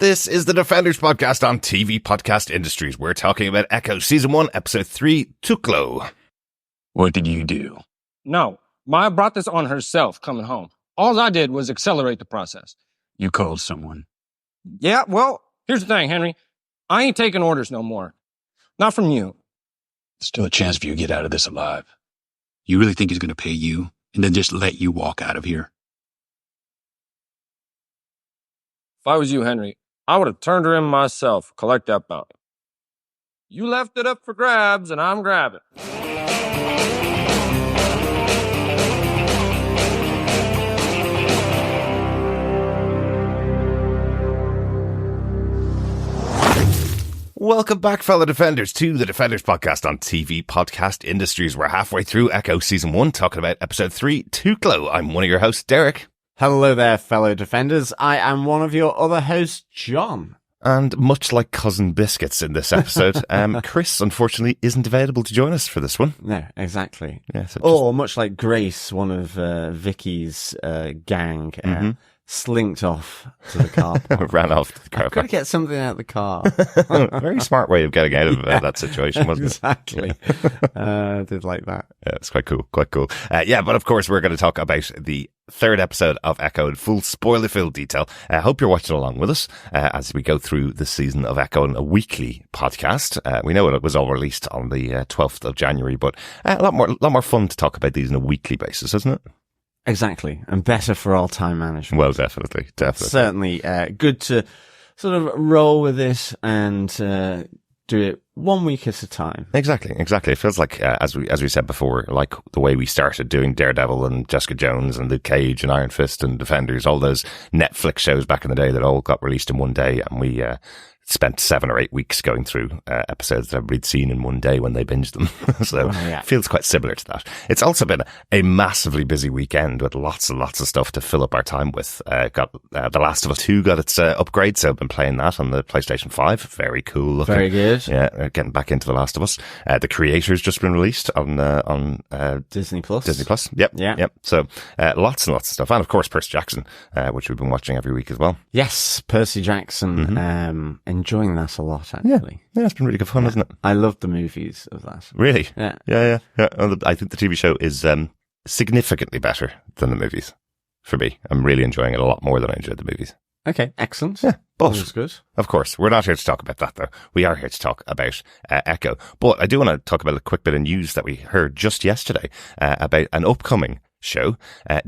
This is the Defenders podcast on TV Podcast Industries. We're talking about Echo Season 1, Episode 3, Tuklo. What did you do? No, Maya brought this on herself coming home. All I did was accelerate the process. You called someone. Yeah, well, here's the thing, Henry. I ain't taking orders no more. Not from you. Still a chance for you to get out of this alive. You really think he's going to pay you and then just let you walk out of here? If I was you, Henry, I would have turned her in myself, collect that bounty. You left it up for grabs, and I'm grabbing. Welcome back, fellow Defenders, to the Defenders podcast on TV Podcast Industries. We're halfway through Echo Season 1, talking about Episode 3, Tuklo. I'm one of your hosts, Derek. Hello there, fellow Defenders. I am one of your other hosts, John. And much like Cousin Biscuits in this episode, Chris, unfortunately, isn't available to join us for this one. No, exactly. Yeah, so or much like Grace, one of Vickie's gang, slinked off to the car park. ran off to the car I've got to get something out of the car. Very smart way of getting out of that situation, wasn't exactly. it? I did like that. Yeah, it's quite cool, quite cool. But of course, we're going to talk about the third episode of Echo in full spoiler-filled detail. I hope you're watching along with us as we go through the season of Echo in a weekly podcast. We know it was all released on the 12th of January, but a lot more fun to talk about these on a weekly basis, isn't it? Exactly, and better for all time management. Well, definitely. Certainly good to sort of roll with this and do it 1 week at a time. Exactly. It feels like, as we said before, like the way we started doing Daredevil and Jessica Jones and Luke Cage and Iron Fist and Defenders, all those Netflix shows back in the day that all got released in one day, and we spent 7 or 8 weeks going through episodes that everybody'd seen in one day when they binged them. So it feels quite similar to that. It's also been a massively busy weekend with lots and lots of stuff to fill up our time with. Got The Last of Us 2 got its upgrade, so I've been playing that on the PlayStation 5. Very cool looking. Very good. Yeah, getting back into The Last of Us. The Creator's just been released on Disney Plus. Disney Plus. Yep. Yeah. Yep. So lots and lots of stuff. And of course, Percy Jackson, which we've been watching every week as well. Yes, Percy Jackson. Enjoying that a lot, actually. Yeah, it's been really good fun, hasn't it? I love the movies of that. Really? Yeah. Yeah. I think the TV show is significantly better than the movies for me. I'm really enjoying it a lot more than I enjoyed the movies. Okay, excellent. Yeah, but that's good. Of course, we're not here to talk about that, though. We are here to talk about Echo. But I do want to talk about a quick bit of news that we heard just yesterday about an upcoming show.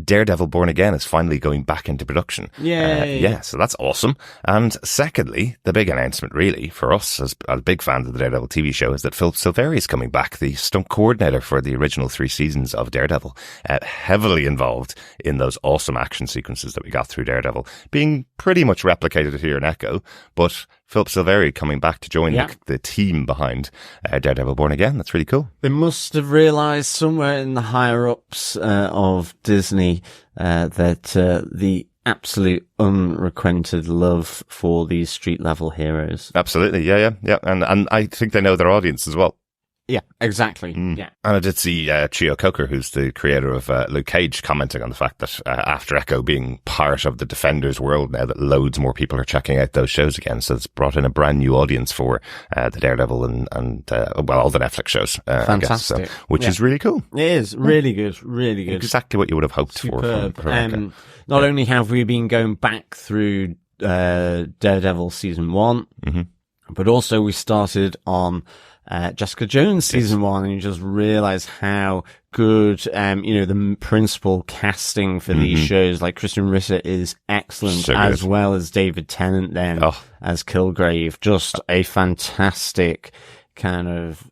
Daredevil Born Again is finally going back into production. Yay. So that's awesome. And secondly, the big announcement really for us as big fans of the Daredevil TV show is that Philip Silveri is coming back, the stunt coordinator for the original 3 seasons of Daredevil, heavily involved in those awesome action sequences that we got through Daredevil, being pretty much replicated here in Echo, but Philip Silveri coming back to join the team behind Daredevil Born Again. That's really cool. They must have realised somewhere in the higher-ups of Disney that the absolute unrequited love for these street-level heroes. Absolutely, yeah. And I think they know their audience as well. Yeah, exactly. Yeah. And I did see Chio Coker, who's the creator of Luke Cage, commenting on the fact that after Echo being part of the Defenders world now, that loads more people are checking out those shows again. So it's brought in a brand new audience for the Daredevil and all the Netflix shows. Fantastic. I guess, which is really cool. It is really good, really good. Exactly what you would have hoped for. Not only have we been going back through Daredevil Season 1, but also we started on Jessica Jones Season 1, and you just realize how good, the principal casting for these shows, like Kristen Ritter is excellent, as well as David Tennant as Kilgrave. Just a fantastic kind of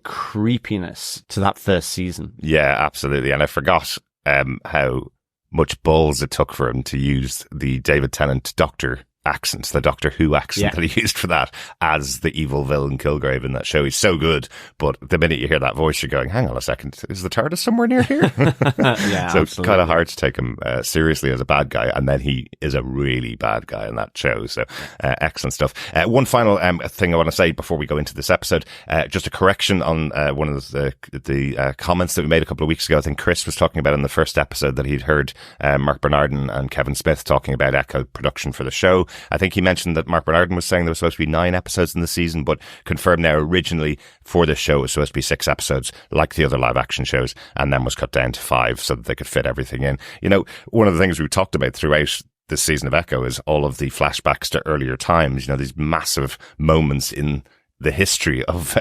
creepiness to that first season. Yeah, absolutely. And I forgot how much balls it took for him to use the David Tennant Doctor accent, the Doctor Who accent that he used for that as the evil villain Kilgrave in that show. He's so good, but the minute you hear that voice, you're going, hang on a second, is the TARDIS somewhere near here? Yeah, so it's kind of hard to take him seriously as a bad guy, and then he is a really bad guy in that show. So excellent stuff. One final thing I want to say before we go into this episode, just a correction on one of the comments that we made a couple of weeks ago. I think Chris was talking about in the first episode that he'd heard Mark Bernardin and Kevin Smith talking about Echo production for the show. I think he mentioned that Mark Bernardin was saying there was supposed to be 9 episodes in the season, but confirmed now originally for this show it was supposed to be 6 episodes, like the other live action shows, and then was cut down to 5 so that they could fit everything in. You know, one of the things we've talked about throughout this season of Echo is all of the flashbacks to earlier times, you know, these massive moments in the history of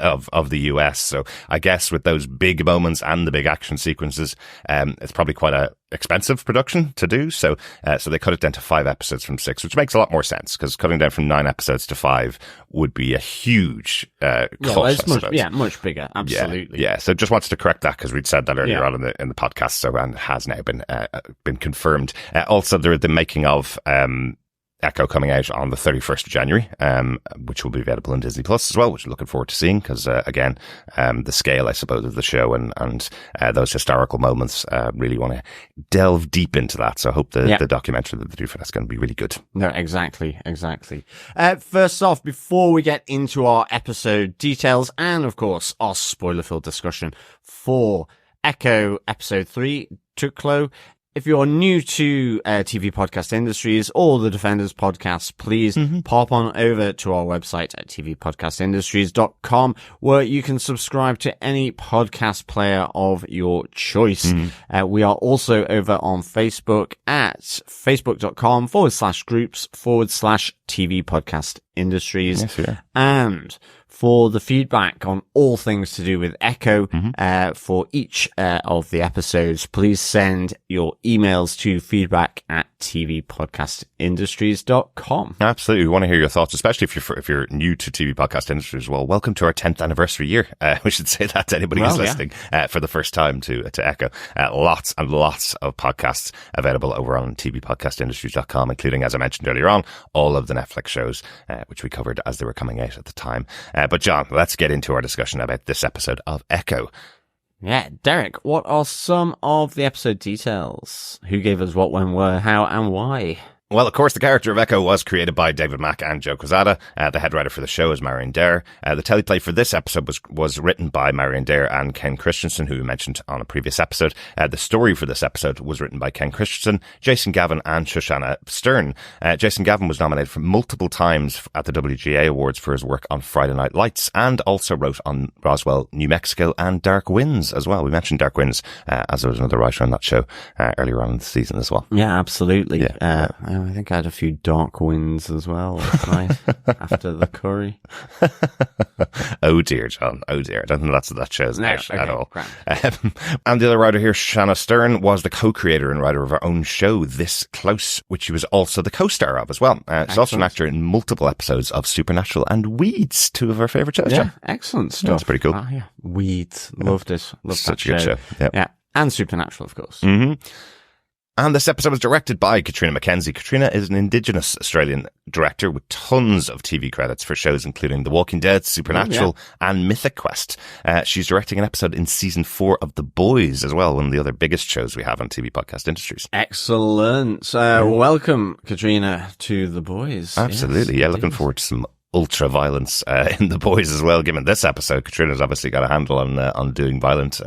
the US. So I guess with those big moments and the big action sequences, it's probably quite a expensive production to do. So they cut it down to 5 episodes from 6, which makes a lot more sense, because cutting down from 9 episodes to 5 would be a huge cost. Much bigger. Absolutely. Yeah. So just wanted to correct that, because we'd said that earlier on in the podcast. So, and it has now been confirmed. Also, the making of, Echo coming out on the 31st of January, which will be available on Disney Plus as well, which we're looking forward to seeing, because, again, the scale, I suppose, of the show and those historical moments, really want to delve deep into that. So I hope the documentary that they do for that's going to be really good. No, exactly. First off, before we get into our episode details and, of course, our spoiler-filled discussion for Echo Episode 3, Tuklo, if you're new to TV Podcast Industries or the Defenders podcast, please pop on over to our website at tvpodcastindustries.com, where you can subscribe to any podcast player of your choice. We are also over on Facebook at facebook.com/groups/TV Podcast Industries. Yes, yeah. And for the feedback on all things to do with Echo, for each of the episodes, please send your emails to feedback@tvpodcastindustries.com. Absolutely. We want to hear your thoughts, especially if you're new to TV Podcast Industries as well. Welcome to our 10th anniversary year. We should say that to anybody who's listening for the first time to Echo. Lots and lots of podcasts available over on tvpodcastindustries.com, including, as I mentioned earlier on, all of the Netflix shows, which we covered as they were coming out at the time. But John, let's get into our discussion about this episode of Echo. Yeah, Derek, what are some of the episode details? Who gave us what, when, where, how, and why? Well, of course, the character of Echo was created by David Mack and Joe Quesada. The head writer for the show is Marion Dare. The teleplay for this episode was written by Marion Dare and Ken Christensen, who we mentioned on a previous episode. The story for this episode was written by Ken Christensen, Jason Gavin, and Shoshana Stern. Jason Gavin was nominated for multiple times at the WGA Awards for his work on Friday Night Lights, and also wrote on Roswell, New Mexico, and Dark Winds as well. We mentioned Dark Winds, as there was another writer on that show earlier on in the season as well. Yeah, absolutely. Yeah. I think I had a few Dark Winds as well last night after the curry. Oh dear, John. Oh dear. I don't think that show's out at all. And the other writer here, Shoshana Stern, was the co-creator and writer of her own show, This Close, which she was also the co-star of as well. She's also an actor in multiple episodes of Supernatural and Weeds, 2 of our favourite shows. Yeah, excellent stuff. That's pretty cool. Weeds. Loved it. Loved Such that a good show. Yeah. And Supernatural, of course. And this episode was directed by Katrina McKenzie. Katrina is an Indigenous Australian director with tons of TV credits for shows including The Walking Dead, Supernatural, and Mythic Quest. She's directing an episode in season 4 of The Boys as well, one of the other biggest shows we have on TV Podcast Industries. Excellent. Welcome, Katrina, to The Boys. Absolutely. Yes, looking forward to some ultra violence in The Boys as well. Given this episode, Katrina's obviously got a handle on doing violent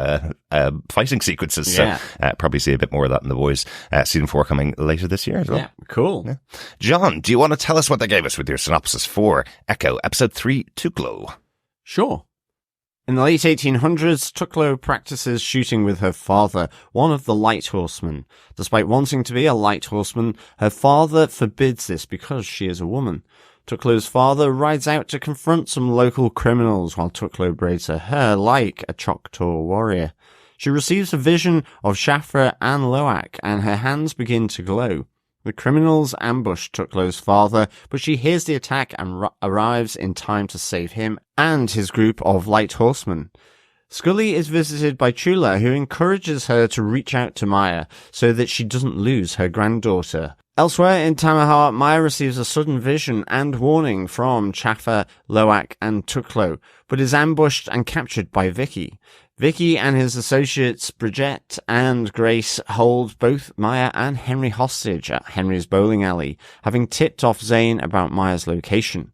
fighting sequences, so probably see a bit more of that in The Boys. Season 4 coming later this year as well. Yeah, cool. Yeah. John, do you want to tell us what they gave us with your synopsis for Echo Episode 3, Tuklo? Sure. In the late 1800s, Tuklo practices shooting with her father, one of the Lighthorsemen. Despite wanting to be a Lighthorseman, her father forbids this because she is a woman. Tuklo's father rides out to confront some local criminals while Tuklo braids her hair like a Choctaw warrior. She receives a vision of Chafa and Lowak, and her hands begin to glow. The criminals ambush Tuklo's father, but she hears the attack and arrives in time to save him and his group of Lighthorsemen. Skully is visited by Chula, who encourages her to reach out to Maya so that she doesn't lose her granddaughter. Elsewhere in Tamaha, Maya receives a sudden vision and warning from Chafa, Lowak and Tuklo, but is ambushed and captured by Vickie. Vickie and his associates Bridgitte and Grace hold both Maya and Henry hostage at Henry's bowling alley, having tipped off Zane about Maya's location.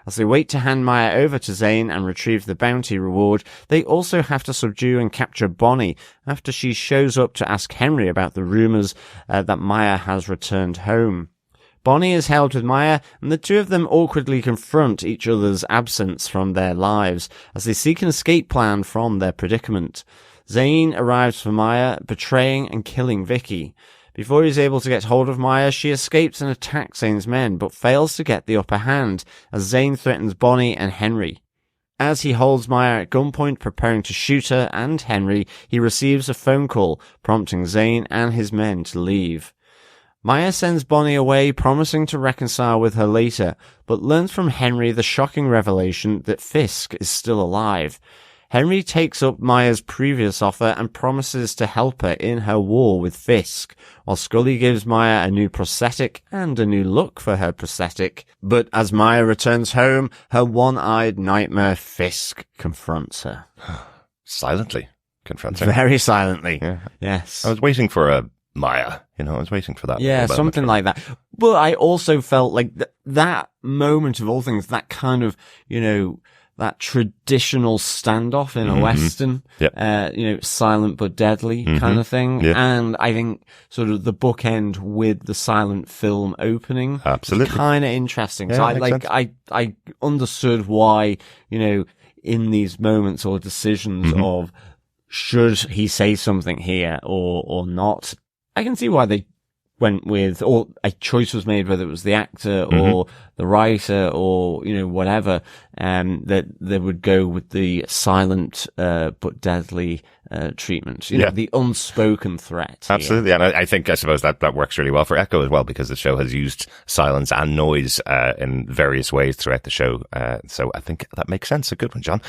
As they wait to hand Maya over to Zane and retrieve the bounty reward, they also have to subdue and capture Bonnie after she shows up to ask Henry about the rumours that Maya has returned home. Bonnie is held with Maya, and the two of them awkwardly confront each other's absence from their lives as they seek an escape plan from their predicament. Zane arrives for Maya, betraying and killing Vickie. Before he's able to get hold of Maya, she escapes and attacks Zane's men, but fails to get the upper hand as Zane threatens Bonnie and Henry. As he holds Maya at gunpoint, preparing to shoot her and Henry, he receives a phone call, prompting Zane and his men to leave. Maya sends Bonnie away, promising to reconcile with her later, but learns from Henry the shocking revelation that Fisk is still alive. Henry takes up Maya's previous offer and promises to help her in her war with Fisk, while Skully gives Maya a new prosthetic and a new look for her prosthetic. But as Maya returns home, her one-eyed nightmare Fisk confronts her. Silently confronts her. Very silently. Yeah. Yes. I was waiting for a Maya, I was waiting for that. Yeah, something like that. But I also felt like that moment of all things, that kind of, that traditional standoff in a Western, silent but deadly kind of thing. Yeah. And I think sort of the bookend with the silent film opening. Absolutely. Kind of interesting. Yeah, so I understood why, in these moments or decisions of should he say something here or not, I can see why they went with, or a choice was made, whether it was the actor or the writer or, whatever, that they would go with the silent, but deadly, treatment, the unspoken threat. Absolutely. Here. And I suppose that works really well for Echo as well, because the show has used silence and noise, in various ways throughout the show. So I think that makes sense. A good one, John.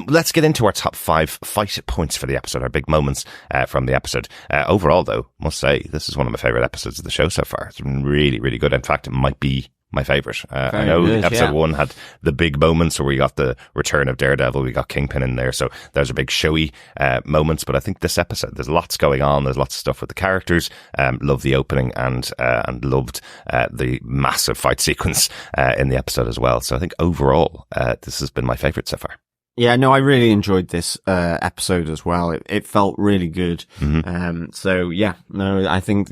Let's get into our top 5 fight points for the episode, our big moments, from the episode. Overall though, must say, this is one of my favorite episodes of the show so far. It's been really, really good. In fact, it might be my favorite. I know good, episode 1 had the big moments where we got the return of Daredevil, we got Kingpin in there, so those are big showy moments, but I think this episode, there's lots going on, there's lots of stuff with the characters. Love the opening and loved the massive fight sequence in the episode as well. So I think overall, this has been my favorite so far. Yeah, no, I really enjoyed this episode as well. It felt really good. So yeah, no, I think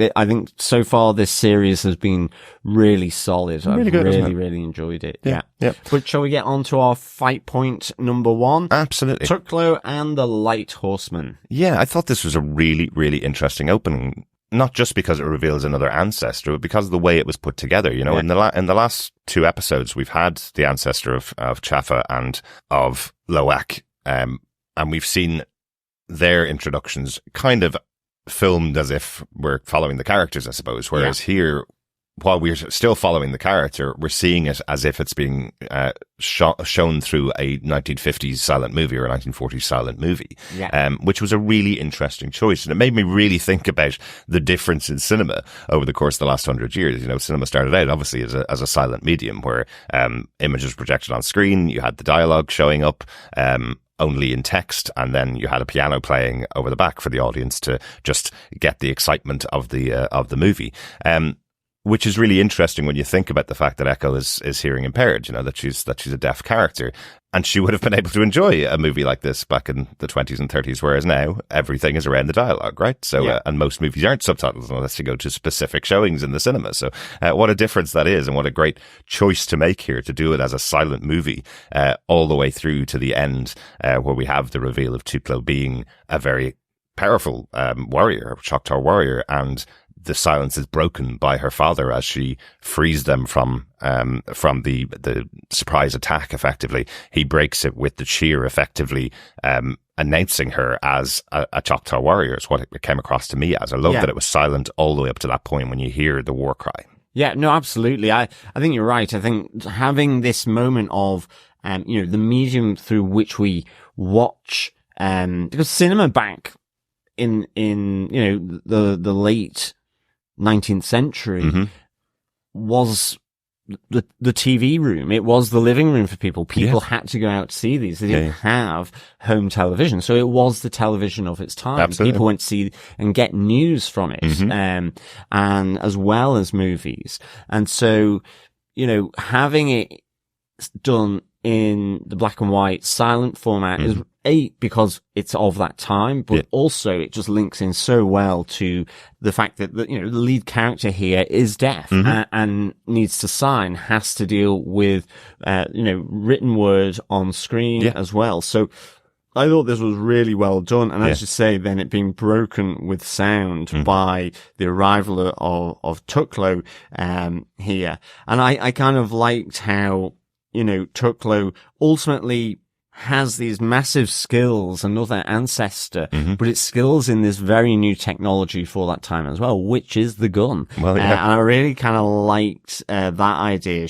so far this series has been really solid. Really I've good, really enjoyed it. Yeah. But shall we get on to our fight point number 1? Absolutely. Tuklo and the Lighthorsemen. Yeah, I thought this was a really, really interesting opening. Not just because it reveals another ancestor, but because of the way it was put together. In the last 2 episodes, we've had the ancestor of Chafa and of Lowak, and we've seen their introductions kind of filmed as if we're following the characters, I suppose. Whereas here, while we're still following the character, we're seeing it as if it's being shown through a 1950s silent movie or a 1940s silent movie, which was a really interesting choice. And it made me really think about the difference in cinema over the course of the last 100 years. Cinema started out obviously as a silent medium where images projected on screen, you had the dialogue showing up, only in text, and then you had a piano playing over the back for the audience to just get the excitement of the movie. Which is really interesting when you think about the fact that Echo is hearing impaired, that she's a deaf character. And she would have been able to enjoy a movie like this back in the 20s and 30s, whereas now everything is around the dialogue, right? So, and most movies aren't subtitles unless you go to specific showings in the cinema. So, what a difference that is, and what a great choice to make here to do it as a silent movie, all the way through to the end, where we have the reveal of Tuklo being a very powerful, warrior, Choctaw warrior, and the silence is broken by her father as she frees them from the surprise attack. Effectively, he breaks it with the cheer, effectively announcing her as a Choctaw warrior. Is what it came across to me as. I love that it was silent all the way up to that point when you hear the war cry. Yeah, no, absolutely. I think you're right. I think having this moment of the medium through which we watch, because cinema back in the late 19th century was the TV room. It was the living room for people. People had to go out to see these. They didn't have home television. So it was the television of its time. Absolutely. People went to see and get news from it, and as well as movies. And so, having it done in the black and white silent format because it's of that time, but also it just links in so well to the fact that, the lead character here is deaf and needs to sign, has to deal with, written word on screen as well. So I thought this was really well done. And as you say, then it being broken with sound by the arrival of Tuklo, here. And I kind of liked how, Tuklo ultimately has these massive skills, another ancestor, but it's skills in this very new technology for that time as well, which is the gun. Well, and I really kind of liked that idea.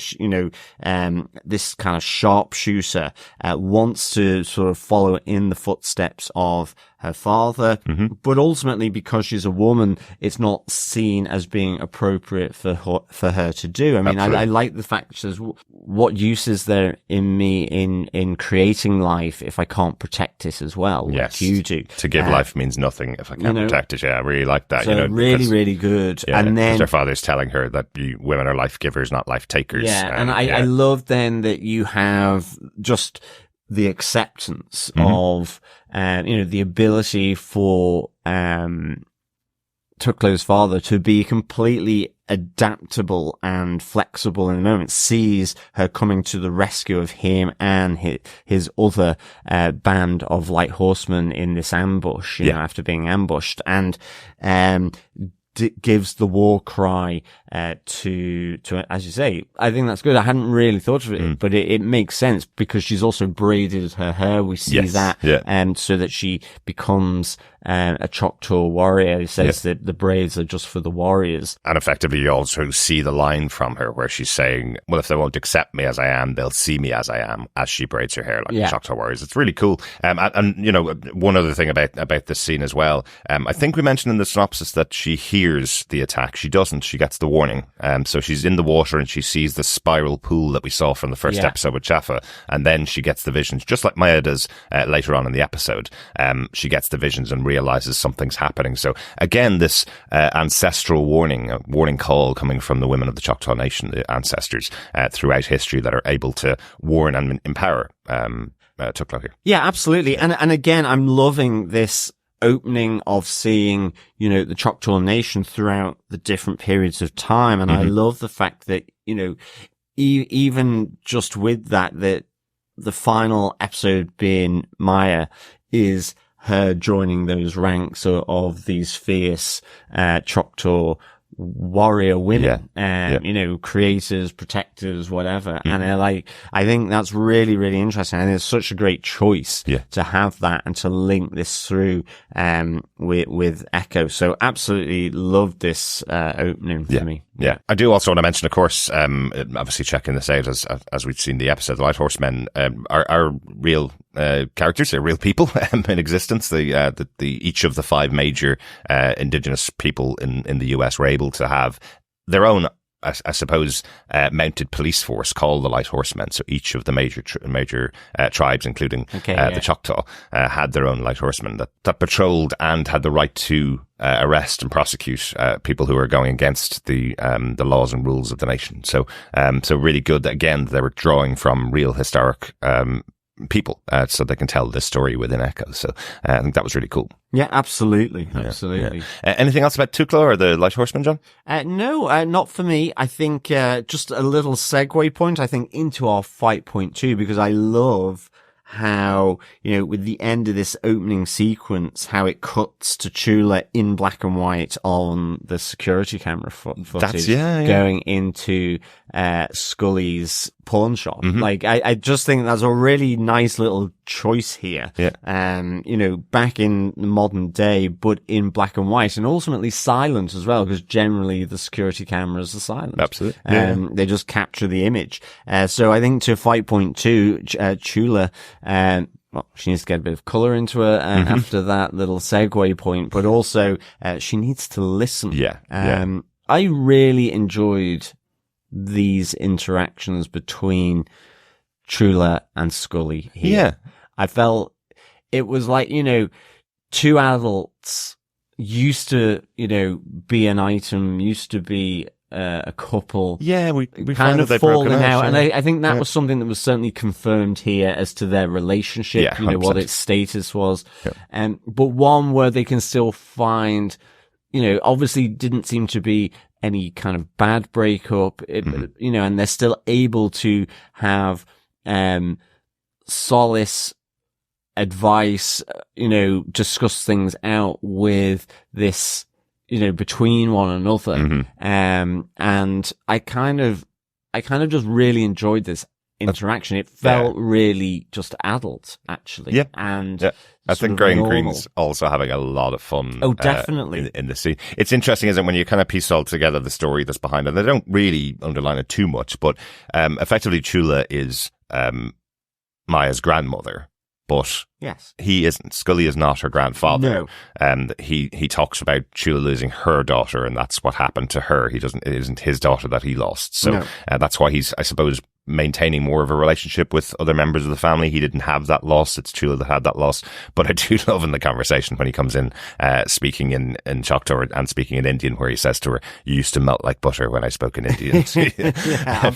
This kind of sharpshooter wants to sort of follow in the footsteps of her father, but ultimately, because she's a woman, it's not seen as being appropriate for her to do. I mean, I like the fact that she says, what use is there in me in creating life if I can't protect it as well? Yes. Like you do. To give life means nothing if I can't protect it. Yeah, I really like that. So really, really good. Yeah, and then her father's telling her that women are life givers, not life takers. Yeah, and I love then that you have just the acceptance of, the ability for, Tuklo's father to be completely adaptable and flexible in the moment, sees her coming to the rescue of him and his other, band of lighthorsemen in this ambush, after being ambushed, and, gives the war cry to as you say. I think that's good. I hadn't really thought of it, but it makes sense because she's also braided her hair. We see that, so that she becomes a Choctaw warrior. He says that the braids are just for the warriors. And effectively, you also see the line from her where she's saying, "Well, if they won't accept me as I am, they'll see me as I am," as she braids her hair like the Choctaw warriors. It's really cool. And one other thing about this scene as well. I think we mentioned in the synopsis that she hears the attack. She doesn't. She gets the warning. So she's in the water and she sees the spiral pool that we saw from the first episode with Chafa, and then she gets the visions, just like Maya does later on in the episode. She gets the visions and realizes something's happening. So again, this ancestral warning call coming from the women of the Choctaw Nation, the ancestors throughout history that are able to warn and empower Tuklo here. Yeah, absolutely. And again, I'm loving this opening of seeing, the Choctaw Nation throughout the different periods of time. And I love the fact that, even just with that the final episode being Maya is her joining those ranks of these fierce, Choctaw warrior women, creators, protectors, whatever. And I think that's really, really interesting. And it's such a great choice to have that and to link this through, with Echo. So absolutely loved this, opening for me. Yeah. I do also want to mention, of course, obviously checking this out as we've seen the episode, the Lighthorsemen, are real, characters. They're real people in existence. The each of the 5 major, indigenous people in the US were able to have their own, I suppose, mounted police force called the Lighthorsemen. So each of the major tribes, including the Choctaw, had their own Lighthorsemen that patrolled and had the right to arrest and prosecute people who were going against the laws and rules of the nation. So really good that, again, they were drawing from real historic people, so they can tell this story within Echo. So I think that was really cool. Yeah, absolutely. Absolutely. Anything else about Tuklo or the Lighthorsemen, John? No, not for me. I think, just a little segue point, I think, into our fight point too, because I love how, with the end of this opening sequence, how it cuts to Chula in black and white on the security camera footage going into, Skully's pawn shop. I just think that's a really nice little choice here. Back in the modern day, but in black and white and ultimately silent as well, because generally the security cameras are silent. Absolutely. They just capture the image. So I think to fight point 2, Chula, she needs to get a bit of colour into her after that little segue point, but also she needs to listen. I really enjoyed these interactions between Chula and Skully here. I felt it was like, 2 adults used to, be an item, used to be a couple. Yeah, we kind find of that they've falling broken out, yeah. and I think that was something that was certainly confirmed here as to their relationship. Yeah, you know, what 100%. its status was, Yeah. but one where they can still find, you know, obviously didn't seem to be any kind of bad breakup, you know, and they're still able to have solace, advice, you know, discuss things out with this, you know, between one another. And I kind of just really enjoyed this interaction. It felt really just adult, actually. Yeah. And I think Graham Greene's also having a lot of fun. Oh, definitely. In the scene. It's interesting, isn't it, when you kind of piece all together the story that's behind it. They don't really underline it too much, but effectively Chula is Maya's grandmother. But yes, he isn't. Skully is not her grandfather. No. He talks about Chula losing her daughter, and that's what happened to her. It isn't his daughter that he lost. So that's why he's, I suppose, maintaining more of a relationship with other members of the family. He didn't have that loss. It's Chula that had that loss. But I do love in the conversation when he comes in, speaking in Choctaw and speaking in Indian, where he says to her, "You used to melt like butter when I spoke in Indian." Absolutely.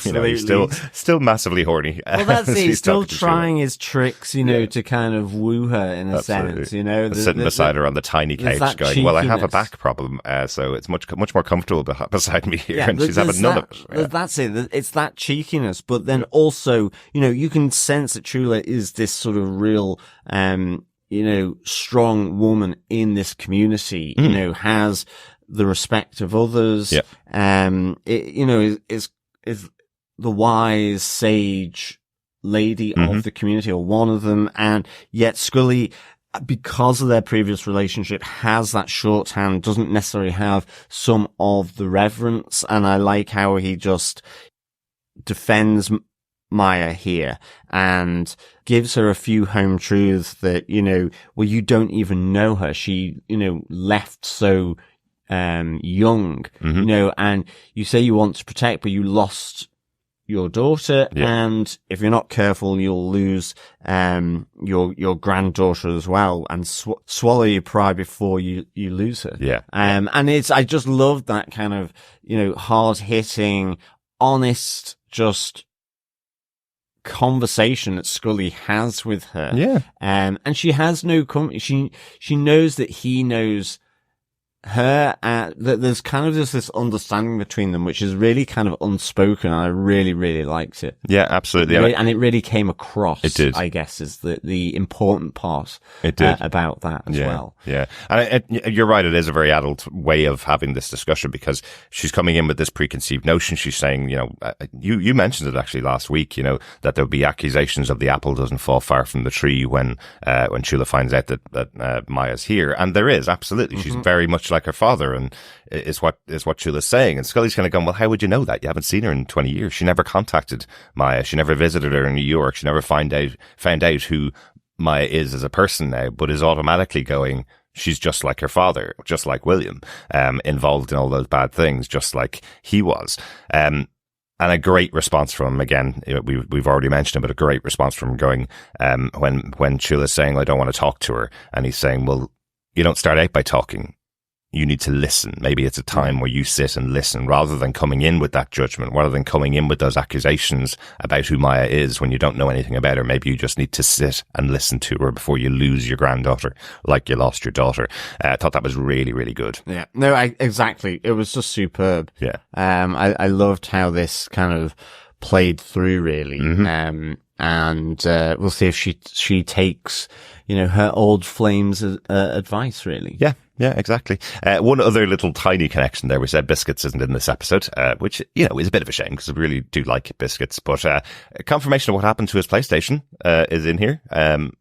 You know, he's still massively horny. Well, that's it. He's still trying Chula. his tricks, you know, to kind of woo her in a sense, you know. Sitting beside her on the tiny couch going, "Well, I have a back problem, so it's much more comfortable beside me here," and she's having none of it. Yeah. That's it. It's that cheekiness, but then also, you know, you can sense that Chula is this sort of real, you know, strong woman in this community, you know, has the respect of others. You know, is the wise, sage lady of the community, or one of them. And yet Skully, because of their previous relationship, has that shorthand, doesn't necessarily have some of the reverence. And I like how he just defends Maya here and gives her a few home truths that, you know, well, you don't even know her. She, you know, left so young, you know, and you say you want to protect, but you lost your daughter, and if you're not careful, you'll lose your granddaughter as well, and swallow your pride before you lose her. And I just love that kind of, you know, hard hitting, honest, just conversation that Skully has with her. And she has no she knows that he knows her, that there's kind of just this understanding between them, which is really kind of unspoken. And I really, really liked it. Yeah, absolutely. And it really came across. It did. I guess is the important part. It did. About that as well. Yeah. And you're right. It is a very adult way of having this discussion, because she's coming in with this preconceived notion. She's saying, you know, you mentioned it actually last week, you know, that there'll be accusations of the apple doesn't fall far from the tree when Chula finds out that Maya's here. And there is, absolutely. She's very much like her father, and is what Chula's saying. And Skully's kind of going, well, how would you know that? You haven't seen her in 20 years. She never contacted Maya. She never visited her in New York. She never found out who Maya is as a person now, but is automatically going, she's just like her father, just like William, involved in all those bad things, just like he was. And a great response from him, again, we've already mentioned it, but a great response from him going, when Chula's saying, I don't want to talk to her. And he's saying, well, you don't start out by talking. You need to listen. Maybe it's a time where you sit and listen, rather than coming in with that judgment, rather than coming in with those accusations about who Maya is when you don't know anything about her. Maybe you just need to sit and listen to her before you lose your granddaughter, like you lost your daughter. I thought that was really, really good. Yeah. No, exactly. It was just superb. Yeah. I loved how this kind of played through, really. And we'll see if she takes, you know, her old flames advice, really. Yeah, exactly. One other little tiny connection there. We said Biscuits isn't in this episode, which, you know, is a bit of a shame, because I really do like Biscuits. But confirmation of what happened to his PlayStation is in here.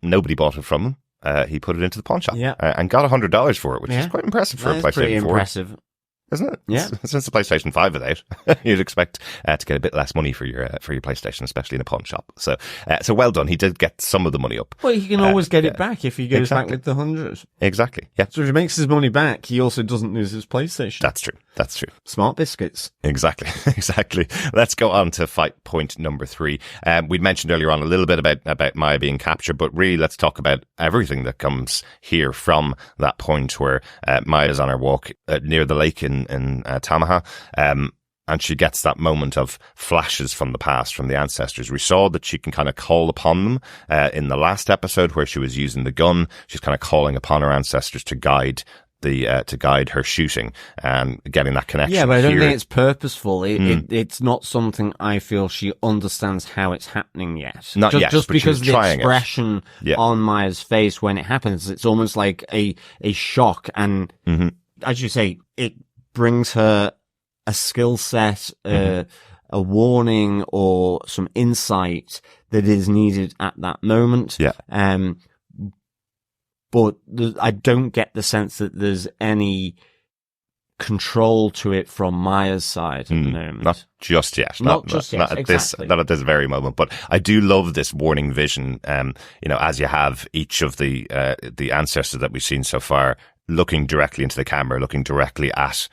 Nobody bought it from him. He put it into the pawn shop and got $100 for it, which is quite impressive for a PlayStation 4. Pretty impressive. Isn't it? Yeah. Since the PlayStation 5 is out, you'd expect to get a bit less money for your PlayStation, especially in a pawn shop. So well done. He did get some of the money up. Well, he can always get it back if he goes back with the 100. Exactly. Yeah. So if he makes his money back, he also doesn't lose his PlayStation. That's true. Smart biscuits. Exactly. Let's go on to fight point number 3. We'd mentioned earlier on a little bit about Maya being captured, but really let's talk about everything that comes here from that point where Maya's on her walk near the lake in Tamaha. and she gets that moment of flashes from the past, from the ancestors. We saw that she can kind of call upon them in the last episode where she was using the gun. She's kind of calling upon her ancestors to guide her shooting and getting that connection. Yeah, but I don't think it's purposeful. It's not something I feel she understands how it's happening yet. Not yet, just but because she's the trying expression on Maya's face when it happens, it's almost like a shock. And as you say, it brings her a skill set, a warning, or some insight that is needed at that moment. Yeah. But I don't get the sense that there's any control to it from Maya's side at the moment. Not just yet. Not just yet. Not at this very moment. But I do love this warning vision. As you have each of the ancestors that we've seen so far looking directly into the camera, looking directly at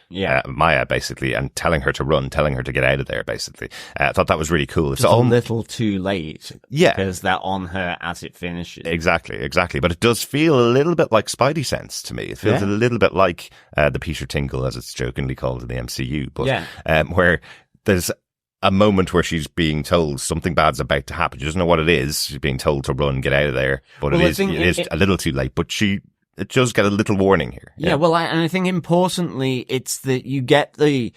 Maya, basically, and telling her to run, telling her to get out of there, basically. I thought that was really cool. It's a little too late. Yeah. Because they're on her as it finishes. Exactly. But it does feel a little bit like Spidey Sense to me. It feels a little bit like the Peter Tingle, as it's jokingly called in the MCU. But where there's a moment where she's being told something bad's about to happen. She doesn't know what it is. She's being told to run, get out of there. But it is a little too late. But it does get a little warning here. Yeah, well, I think importantly, it's that you get the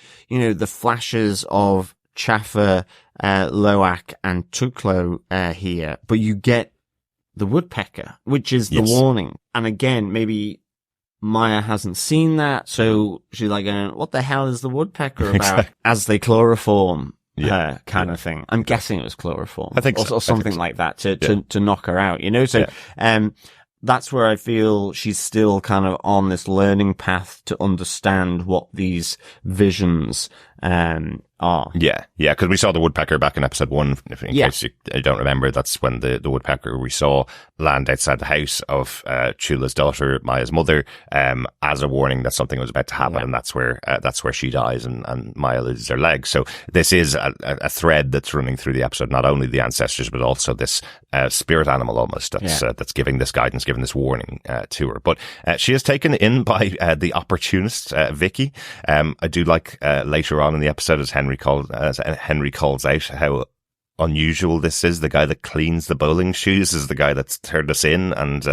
flashes of Chafa, Lowak, and Tuklo here, but you get the woodpecker, which is the warning. And again, maybe Maya hasn't seen that, so she's like going, what the hell is the woodpecker about? Exactly. As they chloroform kind of thing. I'm guessing it was chloroform. I think so. Or something like that to knock her out, So, that's where I feel she's still kind of on this learning path to understand what these visions are. Yeah, because we saw the woodpecker back in episode 1. In case you don't remember, that's when the woodpecker we saw land outside the house of Chula's daughter, Maya's mother, as a warning that something was about to happen, and that's where she dies and Maya loses her leg. So this is a thread that's running through the episode, not only the ancestors, but also this spirit animal almost that's giving this guidance, giving this warning to her. But she is taken in by the opportunist, Vickie. I do like later on in the episode, as Henry calls out how unusual this is. The guy that cleans the bowling shoes is the guy that's turned us in, and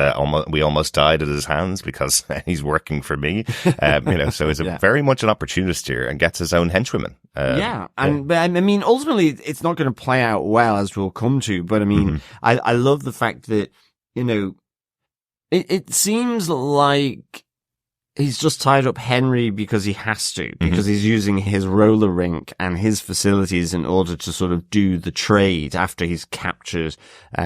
we almost died at his hands because he's working for me. So he's very much an opportunist here and gets his own henchwomen. But I mean, ultimately, it's not going to play out well, as we'll come to. But I mean, I love the fact that it seems like he's just tied up Henry because he has to, because he's using his roller rink and his facilities in order to sort of do the trade after he's captured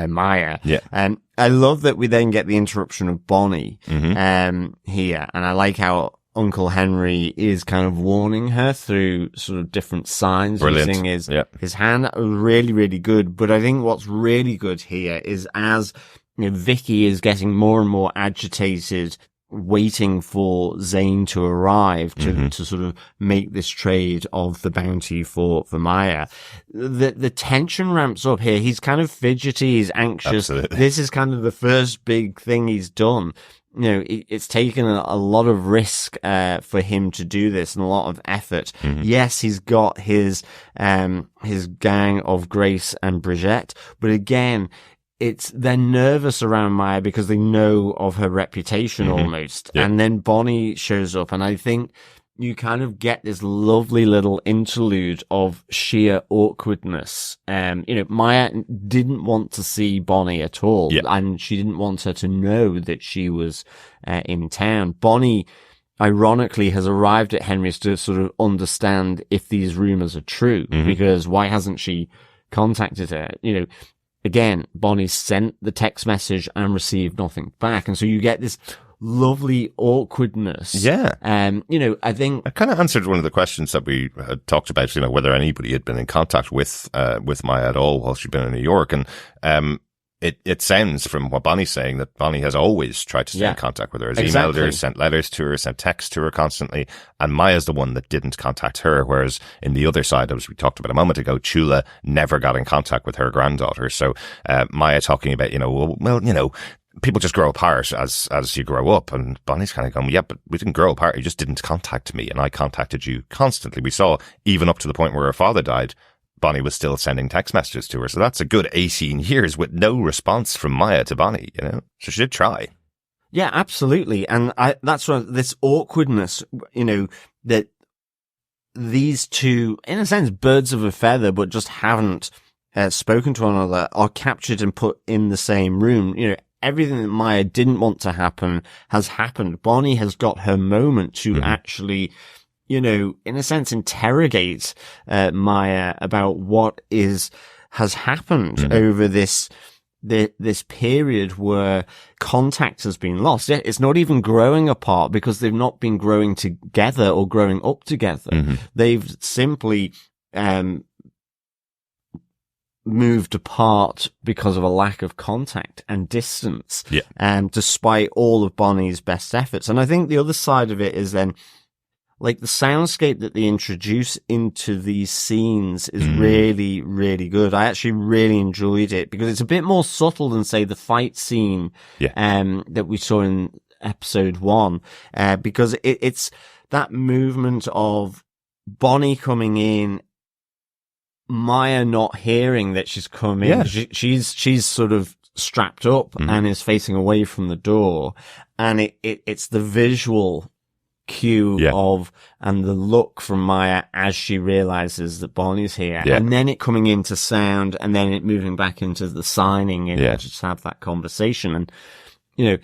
Maya. Yeah. And I love that we then get the interruption of Bonnie here. And I like how Uncle Henry is kind of warning her through sort of different signs. Brilliant. Using his hand. Really, really good. But I think what's really good here is as Vickie is getting more and more agitated, waiting for Zane to arrive to sort of make this trade of the bounty for Maya. The tension ramps up here. He's kind of fidgety, he's anxious. Absolutely. This is kind of the first big thing he's done. It's taken a lot of risk for him to do this and a lot of effort. Yes, he's got his gang of Grace and Bridgitte, but again, they're nervous around Maya because they know of her reputation almost. Yeah. And then Bonnie shows up, and I think you kind of get this lovely little interlude of sheer awkwardness. Maya didn't want to see Bonnie at all, and she didn't want her to know that she was in town. Bonnie, ironically, has arrived at Henry's to sort of understand if these rumors are true, because why hasn't she contacted her? Again, Bonnie sent the text message and received nothing back. And so you get this lovely awkwardness. Yeah. I think I kind of answered one of the questions that we had talked about, whether anybody had been in contact with Maya at all while she'd been in New York. And, it sounds from what Bonnie's saying that Bonnie has always tried to stay in contact with her, has emailed her, sent letters to her, sent texts to her constantly, and Maya's the one that didn't contact her, whereas in the other side, as we talked about a moment ago, Chula never got in contact with her granddaughter. So Maya talking about, people just grow apart as you grow up. And Bonnie's kind of going, yeah, but we didn't grow apart. You just didn't contact me, and I contacted you constantly. We saw, even up to the point where her father died, Bonnie was still sending text messages to her. So that's a good 18 years with no response from Maya to Bonnie, you know? So she did try. Yeah, absolutely. And that's what this awkwardness, you know, that these two, in a sense, birds of a feather, but just haven't spoken to one another, are captured and put in the same room. You know, everything that Maya didn't want to happen has happened. Bonnie has got her moment to actually, you know, in a sense, interrogate Maya about what has happened over this period where contact has been lost. It's not even growing apart because they've not been growing together or growing up together. They've simply moved apart because of a lack of contact and distance, despite all of Bonnie's best efforts. And I think the other side of it is then, like, the soundscape that they introduce into these scenes is really, really good. I actually really enjoyed it because it's a bit more subtle than, say, the fight scene that we saw in episode 1, because it's that movement of Bonnie coming in, Maya not hearing that she's coming. Yeah. She's sort of strapped up and is facing away from the door, and it's the visual cue of and the look from Maya as she realizes that Bonnie's here, and then it coming into sound, and then it moving back into the signing and just have that conversation. And you know,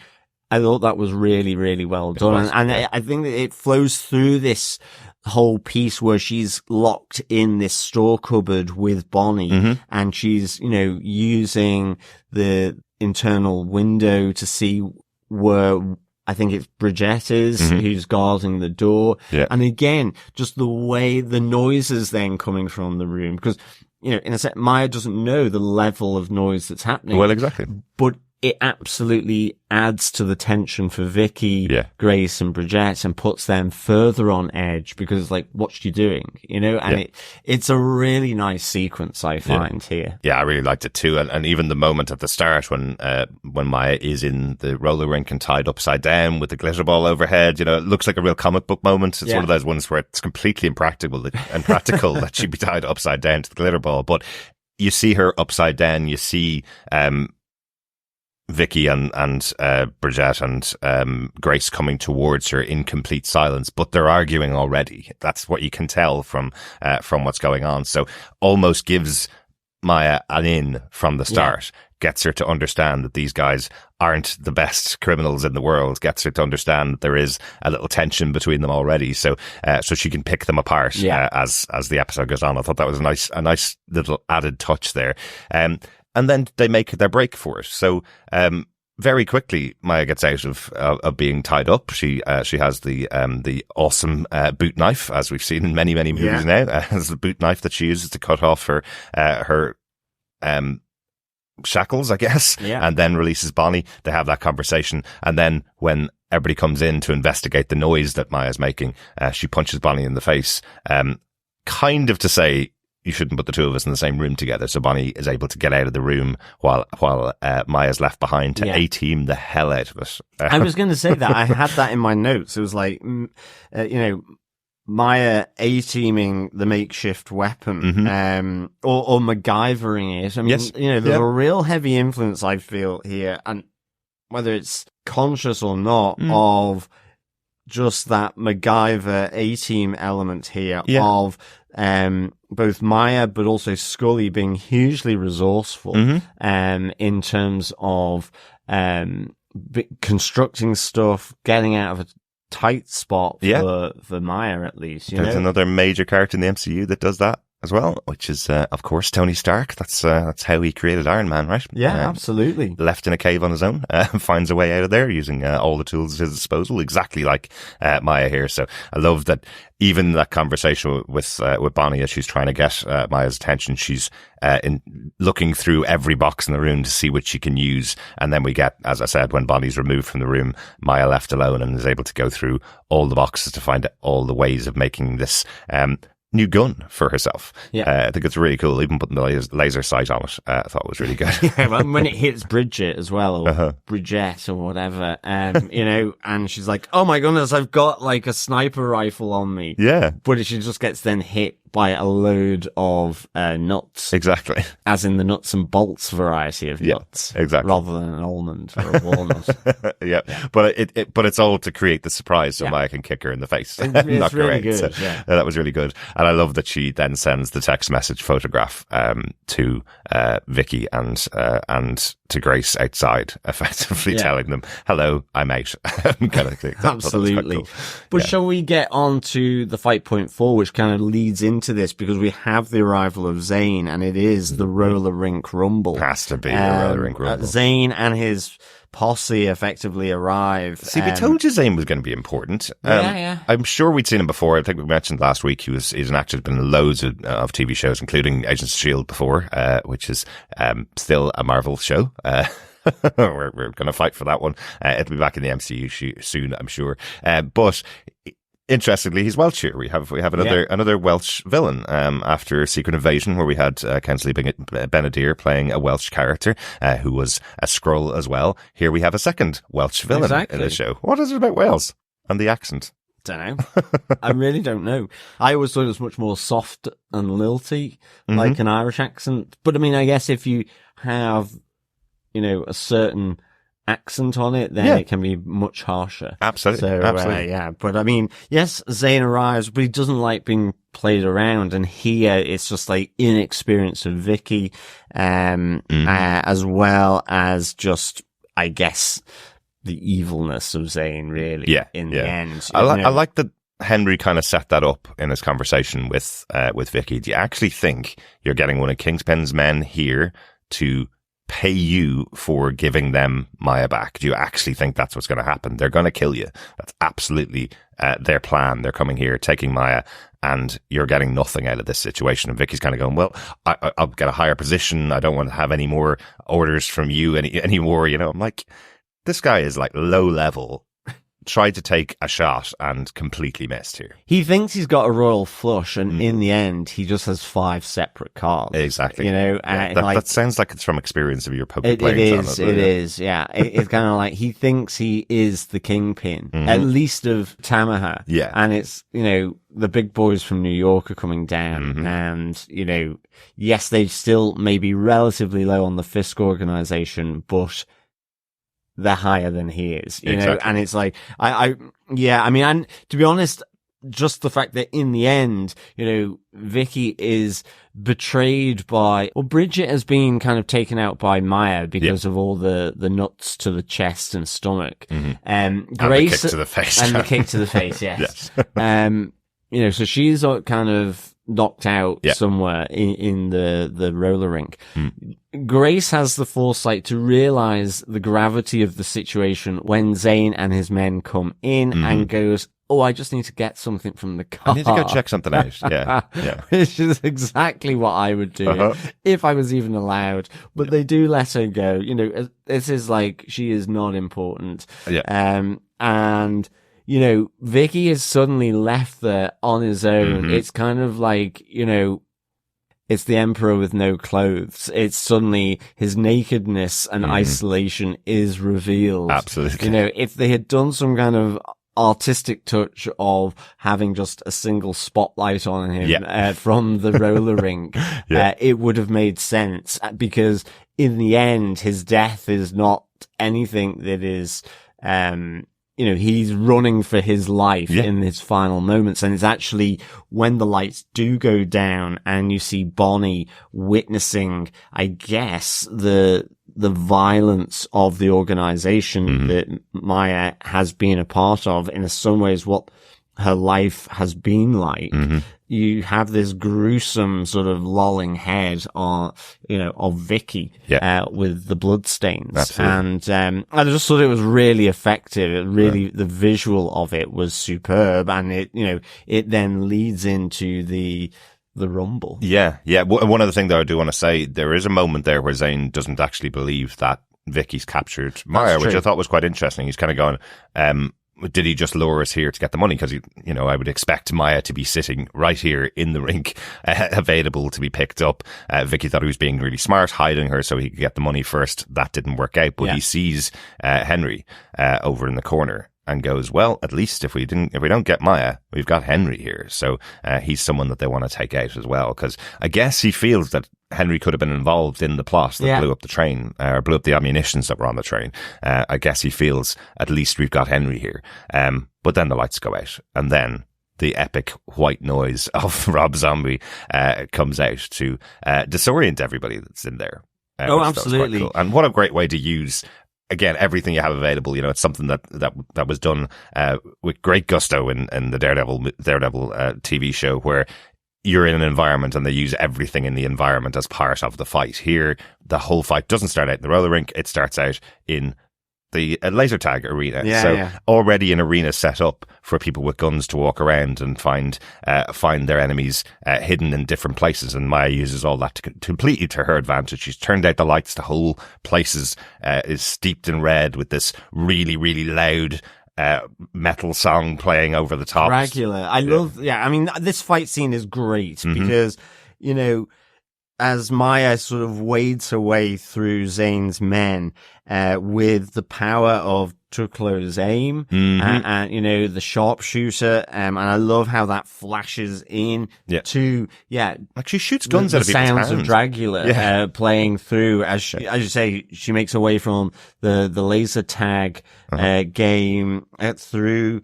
I thought that was really, really well done, and I think that it flows through this whole piece where she's locked in this store cupboard with Bonnie, and she's, you know, using the internal window to see where I think it's Bridgitte is who's guarding the door. Yeah. And again, just the way the noises then coming from the room, because, you know, in a sense, Maya doesn't know the level of noise that's happening. Well, exactly. But it absolutely adds to the tension for Vickie, Grace and Bridgitte, and puts them further on edge because it's like, what's she doing? You know, and it's a really nice sequence, I find here. Yeah, I really liked it too. And even the moment at the start when Maya is in the roller rink and tied upside down with the glitter ball overhead, you know, it looks like a real comic book moment. It's one of those ones where it's completely impractical that she'd be tied upside down to the glitter ball. But you see her upside down, you see, Vickie and Bridgitte and Grace coming towards her in complete silence, but they're arguing already. That's what you can tell from what's going on. So almost gives Maya an in from the start, gets her to understand that these guys aren't the best criminals in the world, gets her to understand that there is a little tension between them already. So she can pick them apart as the episode goes on. I thought that was a nice little added touch there. And then they make their break for it. So, very quickly, Maya gets out of being tied up. She has the awesome, boot knife, as we've seen in many, many movies now, as the boot knife that she uses to cut off her shackles, I guess, and then releases Bonnie. They have that conversation. And then when everybody comes in to investigate the noise that Maya's making, she punches Bonnie in the face, kind of to say, you shouldn't put the two of us in the same room together. So Bonnie is able to get out of the room while Maya's left behind to A-team the hell out of it. I was going to say that. I had that in my notes. It was like, you know, Maya A-teaming the makeshift weapon, or MacGyvering it. I mean, you know, there's a real heavy influence, I feel, here, and whether it's conscious or not, of just that MacGyver A-team element here of both Maya but also Skully being hugely resourceful in terms of constructing stuff, getting out of a tight spot for Maya, at least. There's another major character in the MCU that does that as well, which is, of course, Tony Stark. That's how he created Iron Man, right? Yeah, absolutely. Left in a cave on his own, finds a way out of there using all the tools at his disposal, exactly like Maya here. So I love that even that conversation with Bonnie as she's trying to get Maya's attention, she's looking through every box in the room to see which she can use. And then we get, as I said, when Bonnie's removed from the room, Maya left alone and is able to go through all the boxes to find all the ways of making this new gun for herself. Yeah. I think it's really cool. Even putting the laser sight on it, I thought was really good. Yeah, when it hits Bridgitte as well, or Bridgitte or whatever, and she's like, "Oh my goodness, I've got like a sniper rifle on me." Yeah, but she just gets then hit by a load of nuts. Exactly. As in the nuts and bolts variety of nuts. Exactly. Rather than an almond or a walnut. Yeah. But it's all to create the surprise so Maya can kick her in the face. It's really good. That was really good. And I love that she then sends the text message photograph to Vickie and to Grace outside, effectively telling them, "Hello, I'm out." kind of thing. Absolutely. Cool. But shall we get on to the fight point 4, which kind of leads into this, because we have the arrival of Zane, and it is the Roller Rink Rumble. Has to be the Roller Rink Rumble. Zane and his posse effectively arrive. See, we told you Zane was going to be important. I'm sure we'd seen him before. I think we mentioned last week he's an actor who's been in loads of TV shows, including Agents of S.H.I.E.L.D. before, which is still a Marvel show. We're going to fight for that one. It'll be back in the MCU soon, I'm sure. But interestingly, he's Welsh here. We have another Welsh villain after Secret Invasion, where we had Kingsley Benadire playing a Welsh character who was a Skrull as well. Here we have a second Welsh villain in the show. What is it about Wales and the accent? Don't know. I really don't know. I always thought it was much more soft and lilty, like an Irish accent. But I mean, I guess if you have, a certain accent on it, then it can be much harsher. Absolutely. So, Absolutely. But I mean, yes, Zane arrives, but he doesn't like being played around. And here it's just like inexperience of Vickie, as well as just, I guess, the evilness of Zane, really. In the end. I like that Henry kind of set that up in his conversation with Vickie. Do you actually think you're getting one of Kingpin's men here to pay you for giving them Maya back? Do you actually think that's what's going to happen? They're going to kill you. That's absolutely their plan. They're coming here, taking Maya, and you're getting nothing out of this situation. And Vickie's kind of going, well, I'll get a higher position. I don't want to have any more orders from you anymore. I'm like, this guy is like low level. Tried to take a shot and completely missed here. He thinks he's got a royal flush, and in the end, he just has 5 separate cards. Exactly. That sounds like it's from experience of your poker playing. It is. It's kind of like he thinks he is the kingpin, at least of Tamaha. Yeah. And it's, the big boys from New York are coming down, and, yes, they still may be relatively low on the Fisk organization, but they're higher than he is, and it's like, and to be honest, just the fact that in the end, Vickie is betrayed by, Bridgitte has been kind of taken out by Maya because of all the nuts to the chest and stomach. Grace, and the kick to the face. And the kick to the face, yes. So she's kind of knocked out somewhere in the roller rink. Grace has the foresight to realize the gravity of the situation when Zane and his men come in and goes, I just need to get something from the car. I need to go check something out. Yeah. Which is exactly what I would do if I was even allowed. But they do let her go. This is like, she is not important. And Vickie is suddenly left there on his own. It's kind of like, it's the emperor with no clothes. It's suddenly his nakedness and isolation is revealed. Absolutely. If they had done some kind of artistic touch of having just a single spotlight on him from the roller rink, it would have made sense, because in the end, his death is not anything that is, he's running for his life in his final moments. And it's actually when the lights do go down and you see Bonnie witnessing, I guess, the violence of the organization that Maya has been a part of, in some ways what her life has been like. You have this gruesome sort of lolling head on, of Vickie, with the bloodstains. Absolutely. And, I just thought it was really effective. The visual of it was superb. And it then leads into the rumble. Yeah. One other thing that I do want to say, there is a moment there where Zane doesn't actually believe that Vickie's captured Maya, which I thought was quite interesting. He's kind of going, did he just lure us here to get the money? Because, I would expect Maya to be sitting right here in the rink, available to be picked up. Vickie thought he was being really smart, hiding her so he could get the money first. That didn't work out, but he sees Henry over in the corner and goes, well, at least if we don't get Maya, we've got Henry here. So he's someone that they want to take out as well, because I guess he feels that Henry could have been involved in the plot that blew up the train, or blew up the ammunitions that were on the train. I guess he feels at least we've got Henry here. But then the lights go out, and then the epic white noise of Rob Zombie comes out to disorient everybody that's in there. Absolutely. Cool. And what a great way to use, again, everything you have available. It's something that was done with great gusto in the Daredevil TV show, where you're in an environment and they use everything in the environment as part of the fight. Here, the whole fight doesn't start out in the roller rink. It starts out in the laser tag arena. Already an arena set up for people with guns to walk around and find their enemies hidden in different places. And Maya uses all that completely to her advantage. She's turned out the lights. The whole place is steeped in red with this really, really loud metal song playing over the top. Dracula. I love, I mean, this fight scene is great because, as Maya sort of wades her way through Zane's men, with the power of Tuklo's aim, and the sharpshooter, and I love how that flashes in to, like she shoots guns out of the people's sounds hands. of Dracula, playing through as you say, she makes her way from the laser tag, game, through,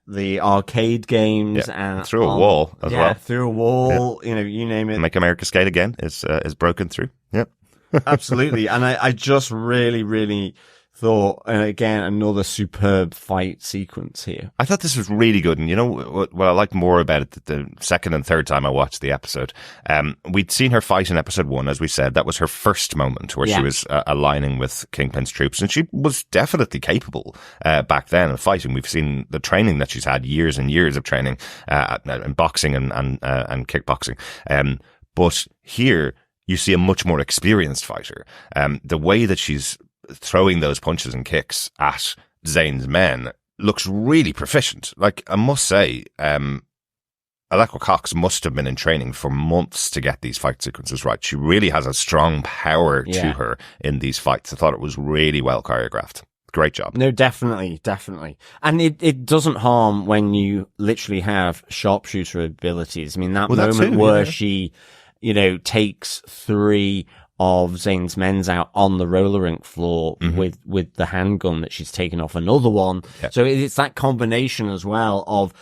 the arcade games, and through a wall as well. Through a wall, you name it. Make America Skate Again is broken through. Yep. Absolutely. And I just really, really thought, again, another superb fight sequence here. I thought this was really good. And what I liked more about it, the second and third time I watched the episode, we'd seen her fight in episode 1, as we said. That was her first moment where she was aligning with Kingpin's troops. And she was definitely capable back then of fighting. We've seen the training that she's had, years and years of training in boxing and kickboxing. But here, you see a much more experienced fighter. The way that she's throwing those punches and kicks at Zane's men looks really proficient. Like, I must say, Alekwa Cox must have been in training for months to get these fight sequences right. She really has a strong power to her in these fights. I thought it was really well choreographed. Great job. No, definitely. And it doesn't harm when you literally have sharpshooter abilities. I mean, that moment where she takes 3 of Zane's men's out on the roller rink floor with the handgun that she's taken off another one. Yeah. So it's that combination as well of,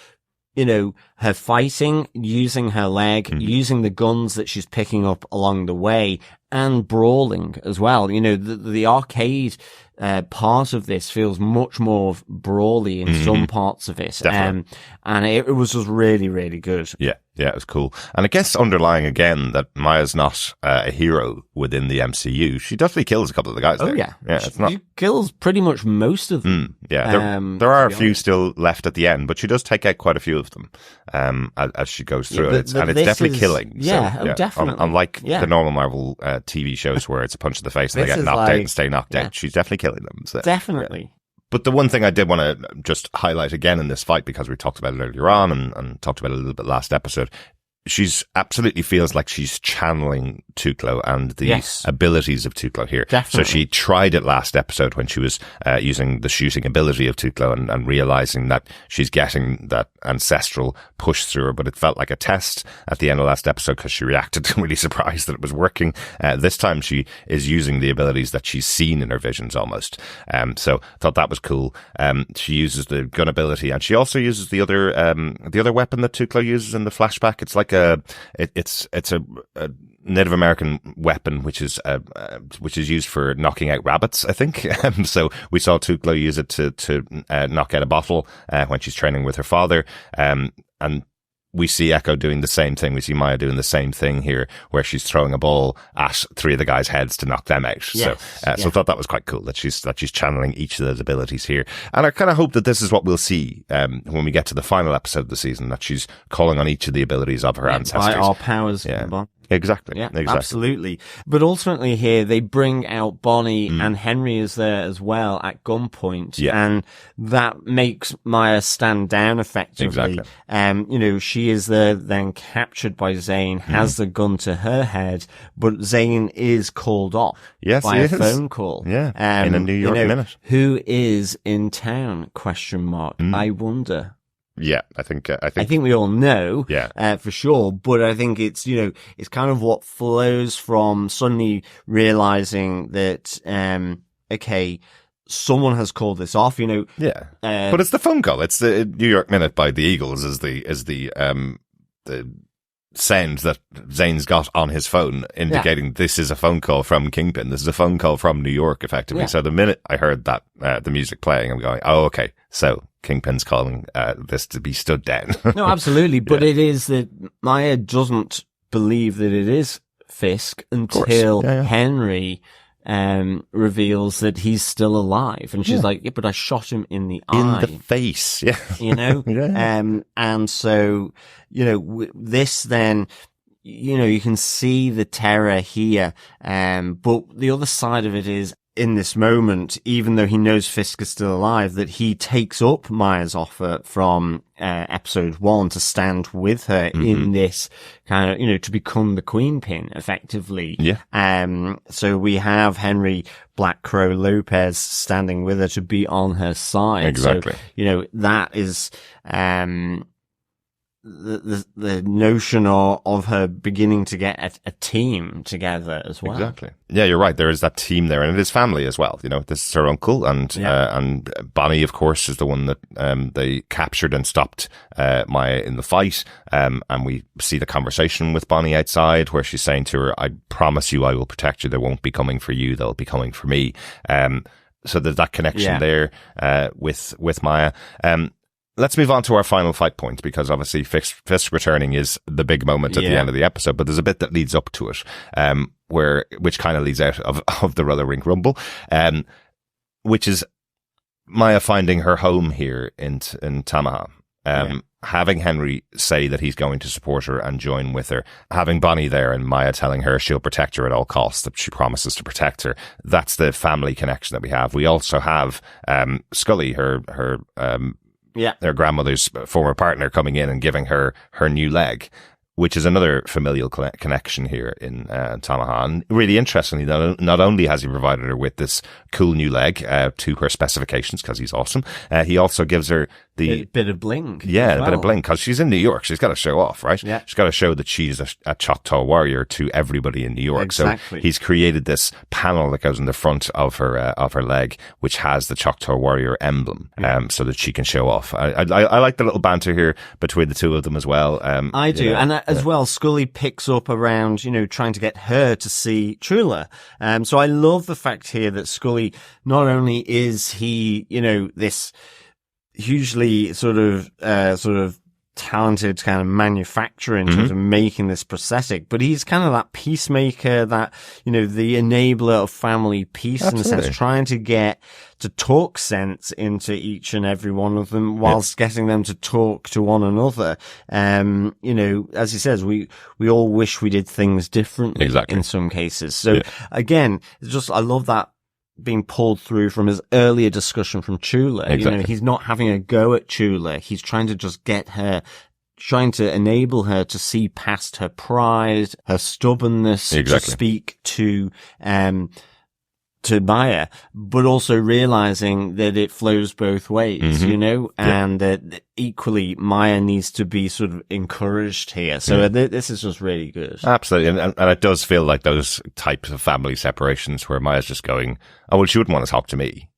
her fighting, using her leg, using the guns that she's picking up along the way, and brawling as well. The arcade part of this feels much more brawly in some parts of it. And it was just really, really good. Yeah, it was cool. And I guess underlying again that Maya's not a hero within the MCU. She definitely kills a couple of the guys there. She kills pretty much most of them. There are a few still left at the end, but she does take out quite a few of them as she goes through it. And it's definitely killing. Definitely. Unlike the normal Marvel TV shows where it's a punch to the face and they get knocked out and stay knocked out, she's definitely killing them. So, definitely. But the one thing I did want to just highlight again in this fight, because we talked about it earlier on and talked about it a little bit last episode, she's absolutely feels like she's channeling Tuklo and the abilities of Tuklo here. Definitely. So she tried it last episode when she was using the shooting ability of Tuklo and realizing that she's getting that ancestral push through her, but it felt like a test at the end of last episode because she reacted really surprised that it was working. This time she is using the abilities that she's seen in her visions almost. So I thought that was cool. She uses the gun ability and she also uses the other weapon that Tuklo uses in the flashback. It's like it's a Native American weapon, which is used for knocking out rabbits, I think. So we saw Tuklo use it to knock out a bottle when she's training with her father, and we see Echo doing the same thing. We see Maya doing the same thing here, where she's throwing a ball at 3 of the guys' heads to knock them out. So I thought that was quite cool that she's channeling each of those abilities here. And I kind of hope that this is what we'll see when we get to the final episode of the season, that she's calling on each of the abilities of her ancestors. By our powers. Exactly. Yeah, exactly. absolutely. But ultimately here, they bring out Bonnie and Henry is there as well at gunpoint. Yeah. And that makes Maya stand down effectively. Exactly. She is then captured by Zane, has the gun to her head, but Zane is called off by a phone call. Yeah. In a New York minute. Who is in town? ? I wonder. Yeah, I think we all know, for sure, but I think it's, it's kind of what flows from suddenly realizing that, okay, someone has called this off, Yeah. But it's the phone call. It's the New York Minute by the Eagles is the sound that Zane's got on his phone indicating this is a phone call from Kingpin. This is a phone call from New York, effectively. Yeah. So the minute I heard that, the music playing, I'm going, oh, okay. So Kingpin's calling this to be stood down. No, absolutely. But it is that Maya doesn't believe that it is Fisk until Henry reveals that he's still alive. And she's like, yeah, but I shot him in the eye. In the face. Yeah. And so, this then, you can see the terror here. But the other side of it is, in this moment, even though he knows Fisk is still alive, that he takes up Maya's offer from episode 1 to stand with her in this kind of, to become the Queen Pin, effectively. Yeah. So we have Henry Black Crow Lopez standing with her to be on her side. Exactly. So, that is the notion of her beginning to get a team together as well. Exactly. Yeah, you're right. There is that team there, and it is family as well. This is her uncle, and Bonnie, of course, is the one that they captured and stopped Maya in the fight. And we see the conversation with Bonnie outside, where she's saying to her, "I promise you, I will protect you. They won't be coming for you. They'll be coming for me." So there's that connection there with Maya. Let's move on to our final fight point, because obviously Fisk returning is the big moment at the end of the episode, but there's a bit that leads up to it, which kind of leads out of the Roller Rink Rumble, which is Maya finding her home here in Tamaha. Having Henry say that he's going to support her and join with her, having Bonnie there and Maya telling her she'll protect her at all costs, that she promises to protect her. That's the family connection that we have. We also have Skully, her their grandmother's former partner, coming in and giving her new leg, which is another familial connection here in Tamaha. And really interestingly, not only has he provided her with this cool new leg to her specifications, because he's awesome, he also gives her the bit of bling. Yeah, a bit of bling, because she's in New York. She's got to show off, right? Yeah. She's got to show that she's a Choctaw warrior to everybody in New York. Exactly. So he's created this panel that goes in the front of her leg, which has the Choctaw warrior emblem, so that she can show off. I like the little banter here between the two of them as well. I do. And as well, Skully picks up around, trying to get her to see Chula. So I love the fact here that Skully, not only is he, this hugely sort of talented kind of manufacturer in terms of making this prosthetic, but he's kind of that peacemaker, that, the enabler of family peace. Absolutely. In a sense, trying to get to talk sense into each and every one of them, whilst getting them to talk to one another. As he says, we all wish we did things differently in some cases. So again, it's just, I love that being pulled through from his earlier discussion from Chula. Exactly. He's not having a go at Chula. He's trying to just get her, trying to enable her to see past her pride, her stubbornness, to speak to Maya, but also realizing that it flows both ways, and that equally Maya needs to be sort of encouraged here. So this is just really good. Absolutely. And it does feel like those types of family separations where Maya's just going, oh, well, she wouldn't want to talk to me,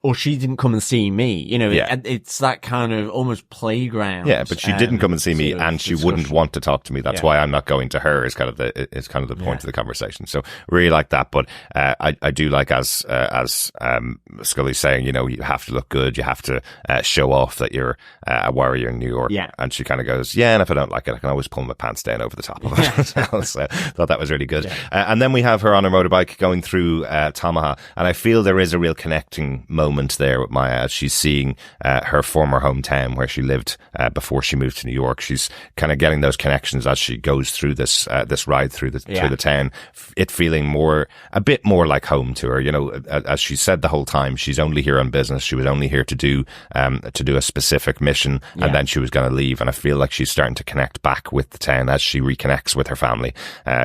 or she didn't come and see me, it's that kind of almost playground. Yeah, but she didn't come and see me, and she wouldn't want to talk to me. That's why I'm not going to her. Is kind of the point of the conversation. So really like that. But I do like as Skully's saying, you have to look good. You have to show off that you're a warrior in New York. Yeah. And she kind of goes, yeah, and if I don't like it, I can always pull my pants down over the top of it as well. So thought that was really good. Yeah. And then we have her on her motorbike going through Tamaha, and I feel there is a real connecting moment moment there with Maya as she's seeing her former hometown where she lived before she moved to New York. She's kind of getting those connections as she goes through this ride through the town. It feeling a bit more like home to her. You know, as she said the whole time, she's only here on business. She was only here to do a specific mission, and then she was going to leave. And I feel like she's starting to connect back with the town as she reconnects with her family,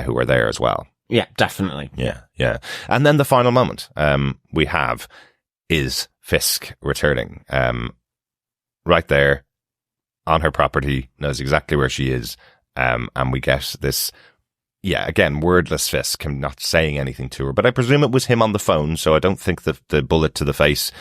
who are there as well. Yeah, definitely. Yeah. And then the final moment we have is Fisk returning. Right there on her property, knows exactly where she is. And we get this, again, wordless Fisk, not saying anything to her. But I presume it was him on the phone, so I don't think the bullet to the face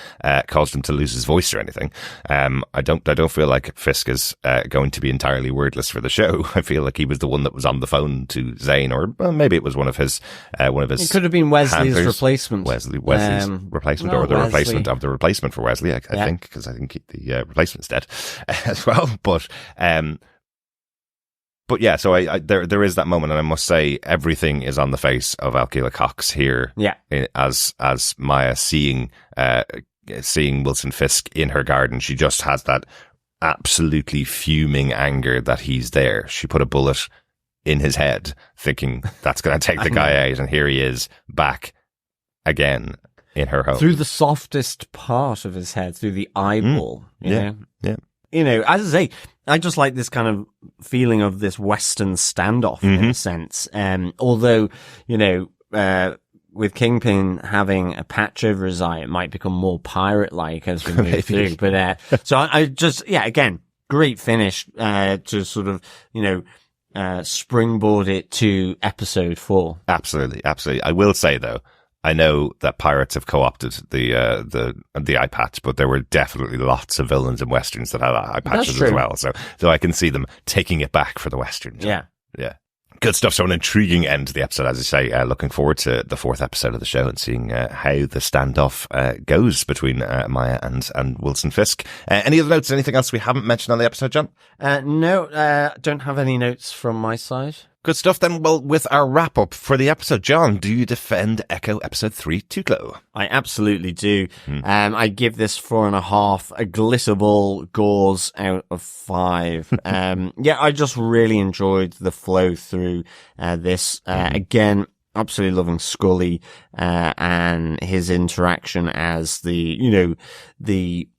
caused him to lose his voice or anything. I don't feel like Fisk is going to be entirely wordless for the show. I feel like he was the one that was on the phone to Zane, or maybe it was one of his. It could have been Wesley's handlers. replacement. Wesley's replacement, or the replacement of the replacement for Wesley. I think, because I think the replacement's dead as well. But yeah, so there is that moment, and I must say everything is on the face of Alkila Cox here. Yeah, as Maya seeing Wilson Fisk in her garden, she just has that absolutely fuming anger that he's there. She put a bullet in his head, thinking that's going to take the guy out, and here he is back again in her home through the softest part of his head, through the eyeball. Yeah. You know, as I say, I just like this kind of feeling of this Western standoff in a sense. Although, you know, with Kingpin having a patch over his eye, it might become more pirate-like as we move through. But, so I just, again, great finish, to sort of, you know, springboard it to episode 4. Absolutely. I will say though, I know that pirates have co-opted the eye patch, but there were definitely lots of villains in westerns that had eye patches as well. So I can see them taking it back for the westerns. Yeah. Good stuff. So an intriguing end to the episode, as I say. Looking forward to the 4th episode of the show and seeing how the standoff goes between Maya and Wilson Fisk. Any other notes? Anything else we haven't mentioned on the episode, John? No, don't have any notes from my side. Good stuff then. Well, with our wrap up for the episode, John, do you defend Echo episode 3 Tuklo? I absolutely do. I give this 4.5 a glitterable gauze out of 5. I just really enjoyed the flow through this. Again, absolutely loving Skully and his interaction as the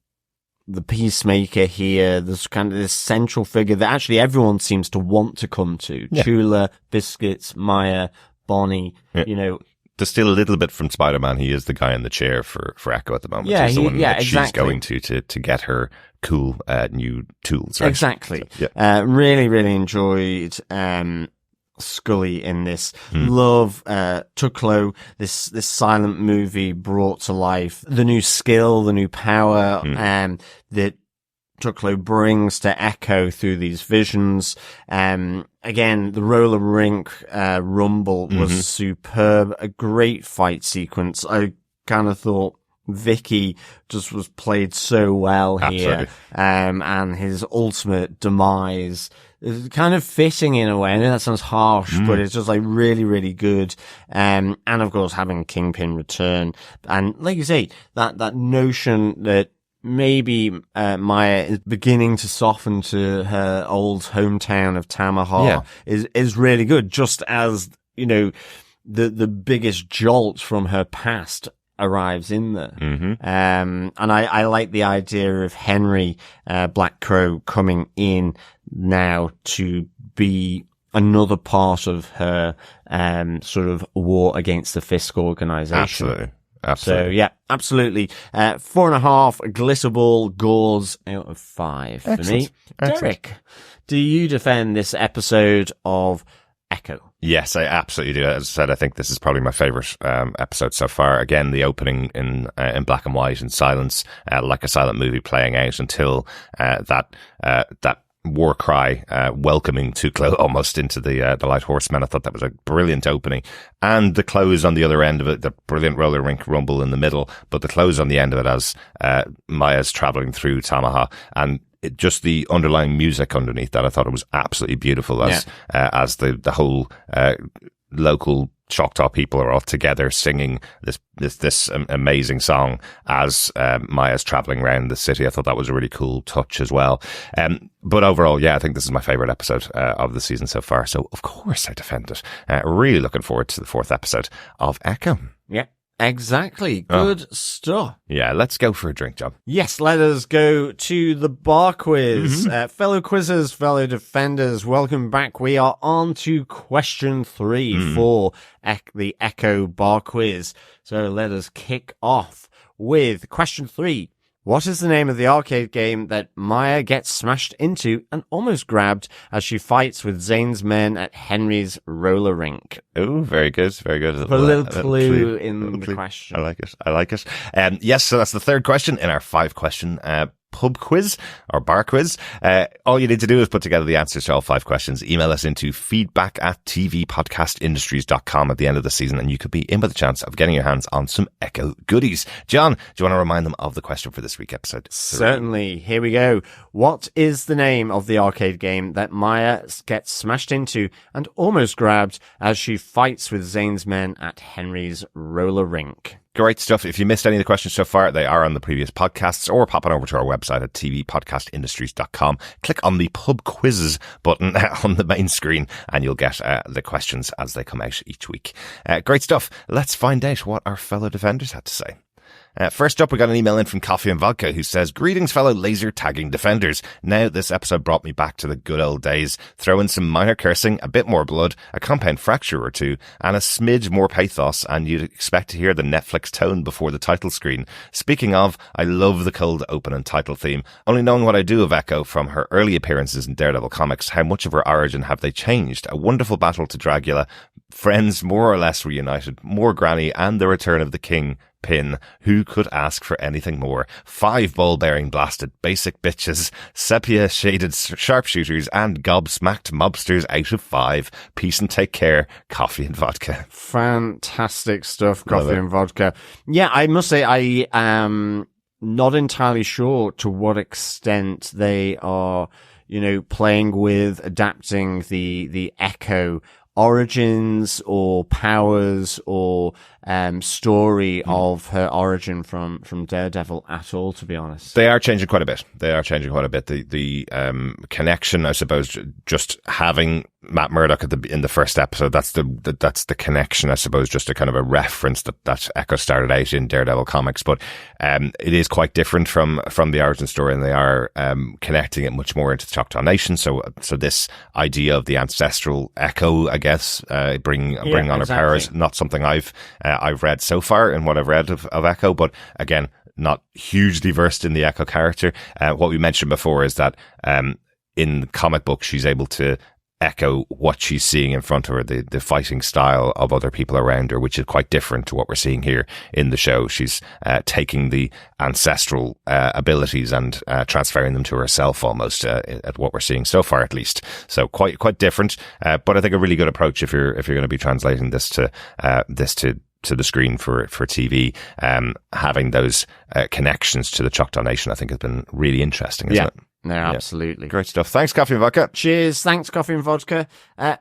peacemaker here. There's kind of this central figure that actually everyone seems to want to come to. Yeah. Chula, Biscuits, Maya, Bonnie, you know. There's still a little bit from Spider-Man. He is the guy in the chair for Echo at the moment. He's the one that she's going to get her cool new tools. Right? Exactly. So, really, really enjoyed Skully in this. Love Tuklo, this silent movie brought to life, the new skill, the new power that Tuklo brings to Echo through these visions. Again, the Roller Rink rumble was superb, a great fight sequence. I kind of thought Vickie just was played so well here. And his ultimate demise is kind of fitting in a way. I know that sounds harsh, but it's just like really, really good. And of course having Kingpin return. And like you say, that notion that maybe Maya is beginning to soften to her old hometown of Tamaha is really good. Just as, you know, the biggest jolt from her past arrives in there. And I like the idea of Henry Black Crow coming in now to be another part of her sort of war against the Fisk organization. Absolutely. So absolutely. 4.5 glitterball gauze out of 5 for me. Derek, do you defend this episode of Echo? Yes, I absolutely do. As I said, I think this is probably my favorite episode so far. Again, the opening in black and white and silence, like a silent movie playing out until that war cry welcoming Tuklo almost into the Lighthorsemen. I thought that was a brilliant opening, and the close on the other end of it, the brilliant Roller Rink rumble in the middle, but the close on the end of it as Maya's traveling through Tamaha, and just the underlying music underneath that. I thought it was absolutely beautiful as the whole local Choctaw people are all together singing this amazing song as Maya's traveling around the city. I thought that was a really cool touch as well. But overall, yeah, I think this is my favorite episode of the season so far. So of course I defend it. Really looking forward to the 4th episode of Echo. Yeah. Exactly. Good stuff. Yeah, let's go for a drink, John. Yes, let us go to the bar quiz. Fellow quizzers, fellow defenders, welcome back. We are on to question 3 for the Echo bar quiz. So let us kick off with question 3. What is the name of the arcade game that Maya gets smashed into and almost grabbed as she fights with Zane's men at Henry's Roller Rink? Oh, very good, very good. Put a little clue in the question. I like it. Yes, so that's the 3rd question in our 5-question pub quiz or bar quiz. All you need to do is put together the answers to all 5 questions. Email us into feedback@tvpodcastindustries.com at the end of the season, and you could be in with a chance of getting your hands on some Echo goodies. John, do you want to remind them of the question for this week's episode? Certainly. Here we go. What is the name of the arcade game that Maya gets smashed into and almost grabbed as she fights with Zane's men at Henry's Roller Rink? Great stuff. If you missed any of the questions so far, they are on the previous podcasts, or pop on over to our website at tvpodcastindustries.com. Click on the pub quizzes button on the main screen and you'll get the questions as they come out each week. Great stuff. Let's find out what our fellow defenders had to say. First up, we got an email in from Coffee and Vodka who says, "Greetings, fellow laser tagging defenders. Now, this episode brought me back to the good old days. Throw in some minor cursing, a bit more blood, a compound fracture or two, and a smidge more pathos, and you'd expect to hear the Netflix tone before the title screen. Speaking of, I love the cold open and title theme. Only knowing what I do of Echo from her early appearances in Daredevil comics, how much of her origin have they changed? A wonderful battle to Dragula, friends more or less reunited, more Granny, and the return of the King. Pin. Who could ask for anything more? 5 ball-bearing blasted basic bitches, sepia-shaded sharpshooters, and gobsmacked mobsters out of 5. Peace and take care. Coffee and Vodka." Fantastic stuff, Coffee and Vodka. Yeah, I must say I am not entirely sure to what extent they are, playing with adapting the Echo origins or powers or story of her origin from Daredevil at all, to be honest. They are changing quite a bit. The connection, I suppose, just having Matt Murdock in the first episode, that's the connection, I suppose, just a kind of a reference that Echo started out in Daredevil comics. But it is quite different from the origin story, and they are connecting it much more into the Choctaw Nation. So this idea of the ancestral Echo, I guess, bring on her powers, not something I've read so far in what I've read of Echo, but again, not hugely versed in the Echo character. What we mentioned before is that in the comic book, she's able to echo what she's seeing in front of her, the fighting style of other people around her, which is quite different to what we're seeing here in the show. She's taking the ancestral abilities and transferring them to herself almost, at what we're seeing so far, at least. So quite different, but I think a really good approach if you're going to be translating this to the screen for TV. Having those connections to the Choctaw Nation, I think, has been really interesting, isn't it? No, absolutely. Great stuff. Thanks, Coffee and Vodka. Cheers. Thanks, Coffee and Vodka.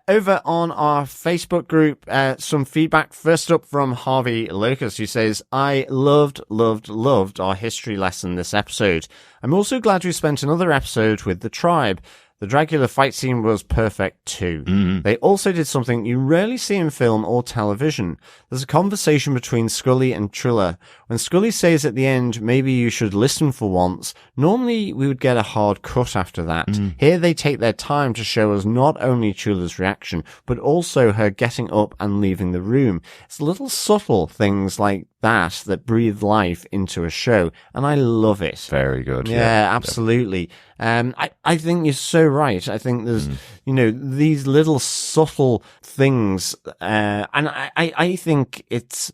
Over on our Facebook group, some feedback. First up from Harvey Locus, who says, "I loved our history lesson this episode. I'm also glad we spent another episode with the tribe. The Dracula fight scene was perfect too. They also did something you rarely see in film or television. There's a conversation between Skully and Chula. When Skully says at the end, maybe you should listen for once, normally we would get a hard cut after that. Here they take their time to show us not only Chula's reaction, but also her getting up and leaving the room. It's little subtle things like that breathe life into a show, and I love it. Very good. Yeah, absolutely. I think you're so right. I think there's, these little subtle things, and I think it's,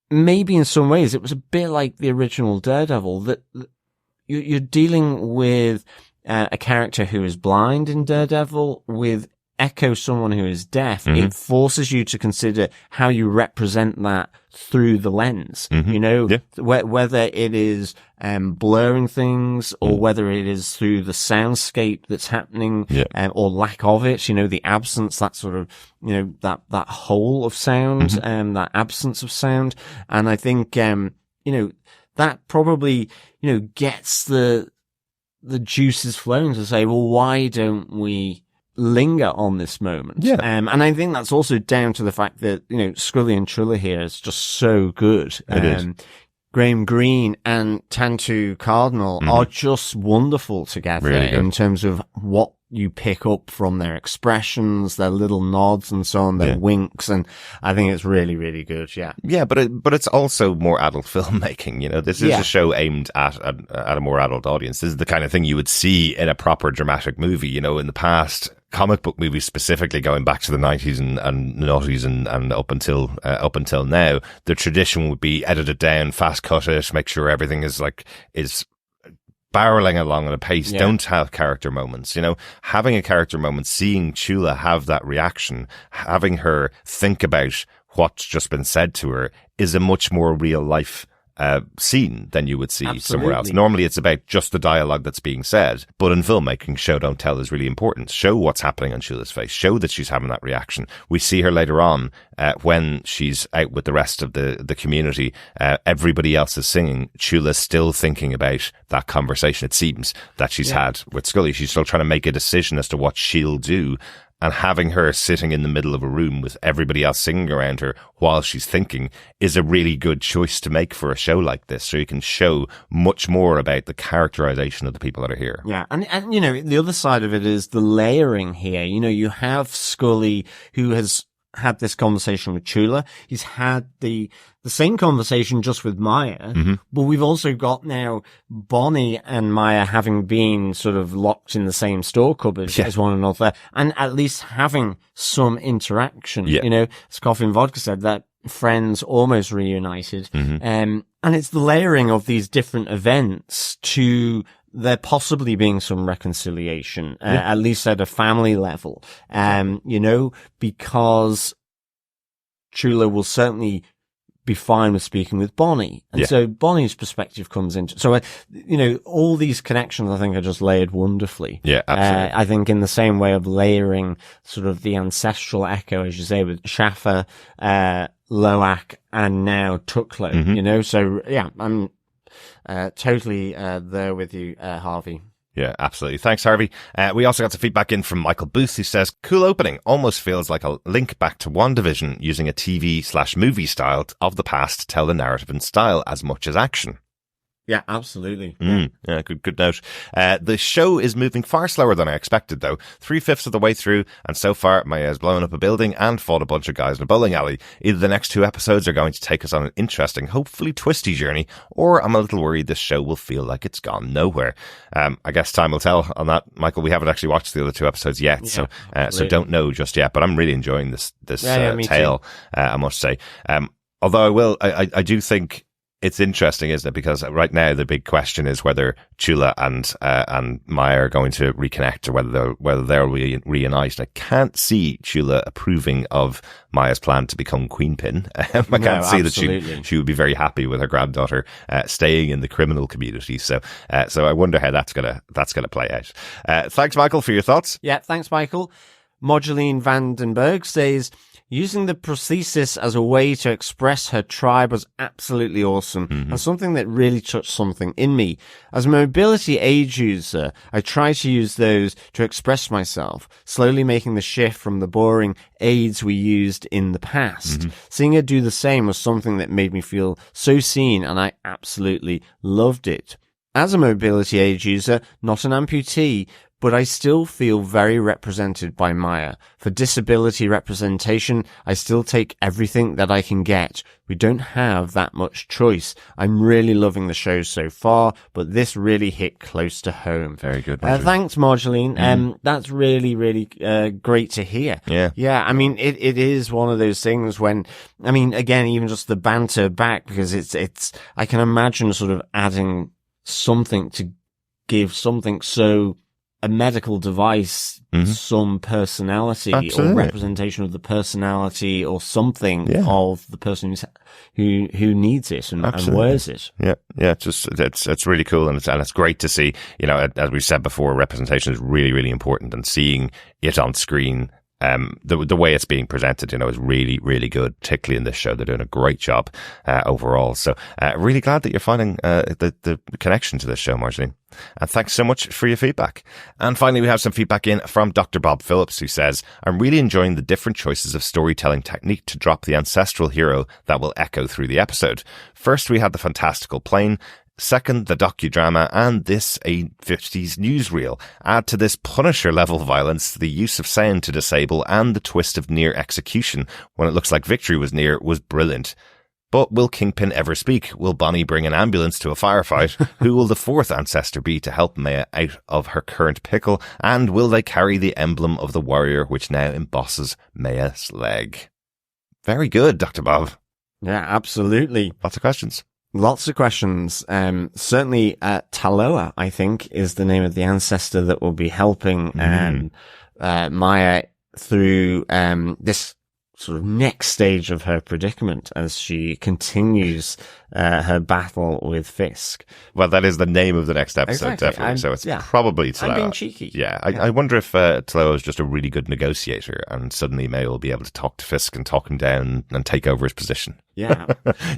maybe in some ways it was a bit like the original Daredevil, that you're dealing with a character who is blind in Daredevil with echo someone who is deaf, it forces you to consider how you represent that through the lens, you know, whether it is blurring things or whether it is through the soundscape that's happening or lack of it, you know, the absence, that sort of, you know, that hole of sound and that absence of sound. And I think, you know, that probably, you know, gets the juices flowing to say, well, why don't we linger on this moment? And I think that's also down to the fact that, you know, Skully and Chula here is just so good. It is. Graham Greene and Tantu Cardinal are just wonderful together Really in terms of what you pick up from their expressions, their little nods and so on, their winks. And I think it's really, really good. Yeah. Yeah, but it's also more adult filmmaking. You know, this is a show aimed at a more adult audience. This is the kind of thing you would see in a proper dramatic movie. You know, in the past, comic book movies specifically, going back to the 90s and noughties and up until now, the tradition would be edit it down, fast cut it, make sure everything is barreling along at a pace. Don't have character moments. You know, having a character moment, seeing Chula have that reaction, having her think about what's just been said to her, is a much more real life scene than you would see somewhere else. Normally it's about just the dialogue that's being said, but in filmmaking, show don't tell is really important. Show what's happening on Chula's face. Show that she's having that reaction. We see her later on when she's out with the rest of the community. Everybody else is singing. Chula's still thinking about that conversation, it seems, that she's had with Skully. She's still trying to make a decision as to what she'll do. And having her sitting in the middle of a room with everybody else singing around her while she's thinking is a really good choice to make for a show like this. So you can show much more about the characterization of the people that are here. Yeah. And you know, the other side of it is the layering here. You know, you have Skully, who has had this conversation with Chula. He's had the same conversation just with Maya, but we've also got now Bonnie and Maya having been sort of locked in the same store cupboard as one another, and at least having some interaction. You know, as Coffee and Vodka said, that friends almost reunited. And it's the layering of these different events to there possibly being some reconciliation, at least at a family level. You know, because Chula will certainly be fine with speaking with Bonnie. And so Bonnie's perspective comes into, so, you know, all these connections I think are just layered wonderfully. Yeah, absolutely. I think in the same way of layering sort of the ancestral echo, as you say, with Chafa, Lowak, and now Tuklo, you know, so yeah, I'm totally there with you, Harvey. Yeah, absolutely. Thanks, Harvey. We also got some feedback in from Michael Booth, who says, cool opening. Almost feels like a link back to WandaVision, using a TV/movie style of the past to tell the narrative in style as much as action. Yeah, absolutely. Yeah, good note. The show is moving far slower than I expected, though. 3/5 of the way through, and so far, Maya has blown up a building and fought a bunch of guys in a bowling alley. Either the next 2 episodes are going to take us on an interesting, hopefully twisty journey, or I'm a little worried this show will feel like it's gone nowhere. I guess time will tell on that, Michael. We haven't actually watched the other 2 episodes yet, so don't know just yet, but I'm really enjoying this tale, I must say. Although I do think it's interesting, isn't it? Because right now the big question is whether Chula and Maya are going to reconnect, or whether they'll reunite. And I can't see Chula approving of Maya's plan to become Queenpin. I can't see that she would be very happy with her granddaughter staying in the criminal community. So I wonder how that's gonna play out. Thanks, Michael, for your thoughts. Yeah, thanks, Michael. Moduline Vandenberg says, using the prosthesis as a way to express her tribe was absolutely awesome, and something that really touched something in me. As a mobility aid user, I try to use those to express myself, slowly making the shift from the boring aids we used in the past. Seeing her do the same was something that made me feel so seen, and I absolutely loved it. As a mobility aid user, not an amputee, but I still feel very represented by Maya. For disability representation, I still take everything that I can get. We don't have that much choice. I'm really loving the show so far, but this really hit close to home. Very good. Thanks, Marjoline. That's really, really great to hear. Yeah. I mean, it is one of those things when, I mean, again, even just the banter back, because it's, I can imagine sort of adding something to give something so a medical device some personality or representation of the personality or something of the person who needs it and wears it. Yeah. It's really cool, and it's great to see. You know, as we said before, representation is really, really important, and seeing it on screen. The way it's being presented, you know, is really, really good, particularly in this show. They're doing a great job, overall. So, really glad that you're finding, the connection to this show, Marceline. And thanks so much for your feedback. And finally, we have some feedback in from Dr. Bob Phillips, who says, I'm really enjoying the different choices of storytelling technique to drop the ancestral hero that will echo through the episode. First, we had the fantastical plane. Second, the docudrama, and this a 50s newsreel. Add to this Punisher-level violence the use of sound to disable, and the twist of near execution when it looks like victory was near was brilliant. But will Kingpin ever speak? Will Bonnie bring an ambulance to a firefight? Who will the fourth ancestor be to help Maya out of her current pickle? And will they carry the emblem of the warrior which now embosses Maya's leg? Very good, Dr. Bob. Yeah, absolutely. Lots of questions. Lots of questions. Certainly, Taloa, I think, is the name of the ancestor that will be helping, Maya through, this sort of next stage of her predicament as she continues, her battle with Fisk. Well, that is the name of the next episode, Exactly. definitely. So it's probably Taloa. I'm being cheeky. Yeah. I wonder if Taloa is just a really good negotiator, and suddenly May will be able to talk to Fisk and talk him down and take over his position. Yeah.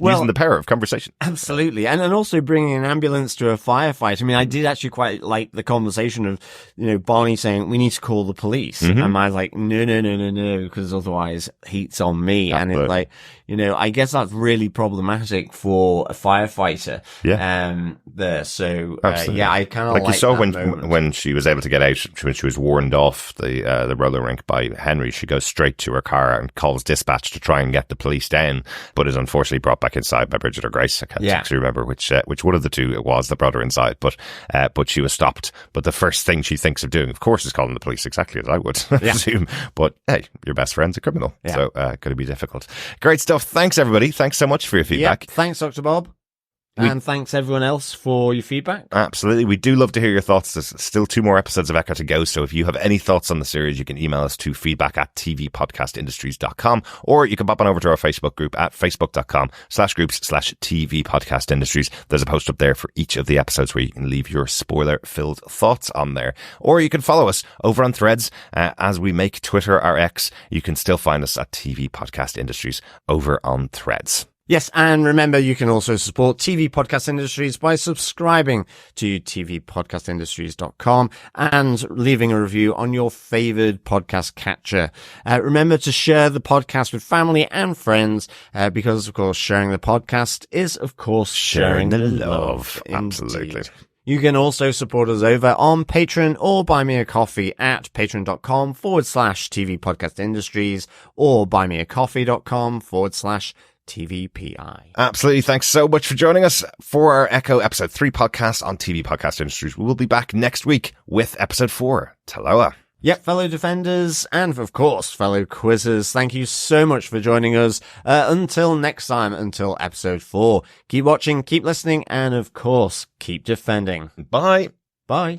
Using the power of conversation. Absolutely. And also bringing an ambulance to a firefight. I mean, I did actually quite like the conversation of, you know, Barney saying, we need to call the police. And I was like, no, because otherwise heat's on me. And it's like, you know, I guess that's really problematic for a firefighter. There. So, I kind of like you saw that when she was able to get out, when she was warned off the roller rink by Henry, she goes straight to her car and calls dispatch to try and get the police down, but is unfortunately brought back inside by Bridgitte or Grace. I can't actually remember which one of the two it was that brought her inside, but she was stopped. But the first thing she thinks of doing, of course, is calling the police, exactly as I would assume. But hey, your best friend's a criminal. So, going to be difficult. Great stuff. Thanks, everybody. Thanks so much for your feedback. Thanks, Dr. Bob. And thanks everyone else for your feedback. Absolutely. We do love to hear your thoughts. There's still 2 more episodes of Echo to go. So if you have any thoughts on the series, you can email us to feedback@tvpodcastindustries.com, or you can pop on over to our Facebook group at facebook.com/groups/tvpodcastindustries. There's a post up there for each of the episodes where you can leave your spoiler-filled thoughts on there. Or you can follow us over on Threads as we make Twitter our X. You can still find us at TV Podcast Industries over on Threads. Yes, and remember, you can also support TV Podcast Industries by subscribing to tvpodcastindustries.com and leaving a review on your favored podcast catcher. Remember to share the podcast with family and friends, because, of course, sharing the podcast is, of course, sharing the love. Absolutely. Indeed. You can also support us over on Patreon or buy me a coffee at patreon.com/TV Podcast Industries or buymeacoffee.com/TVPI. Absolutely. Thanks so much for joining us for our Echo Episode 3 podcast on TV Podcast Industries. We will be back next week with Episode 4, Taloa. Yep, fellow defenders and, of course, fellow quizzers, thank you so much for joining us. Until next time, until Episode 4. Keep watching, keep listening, and, of course, keep defending. Bye. Bye.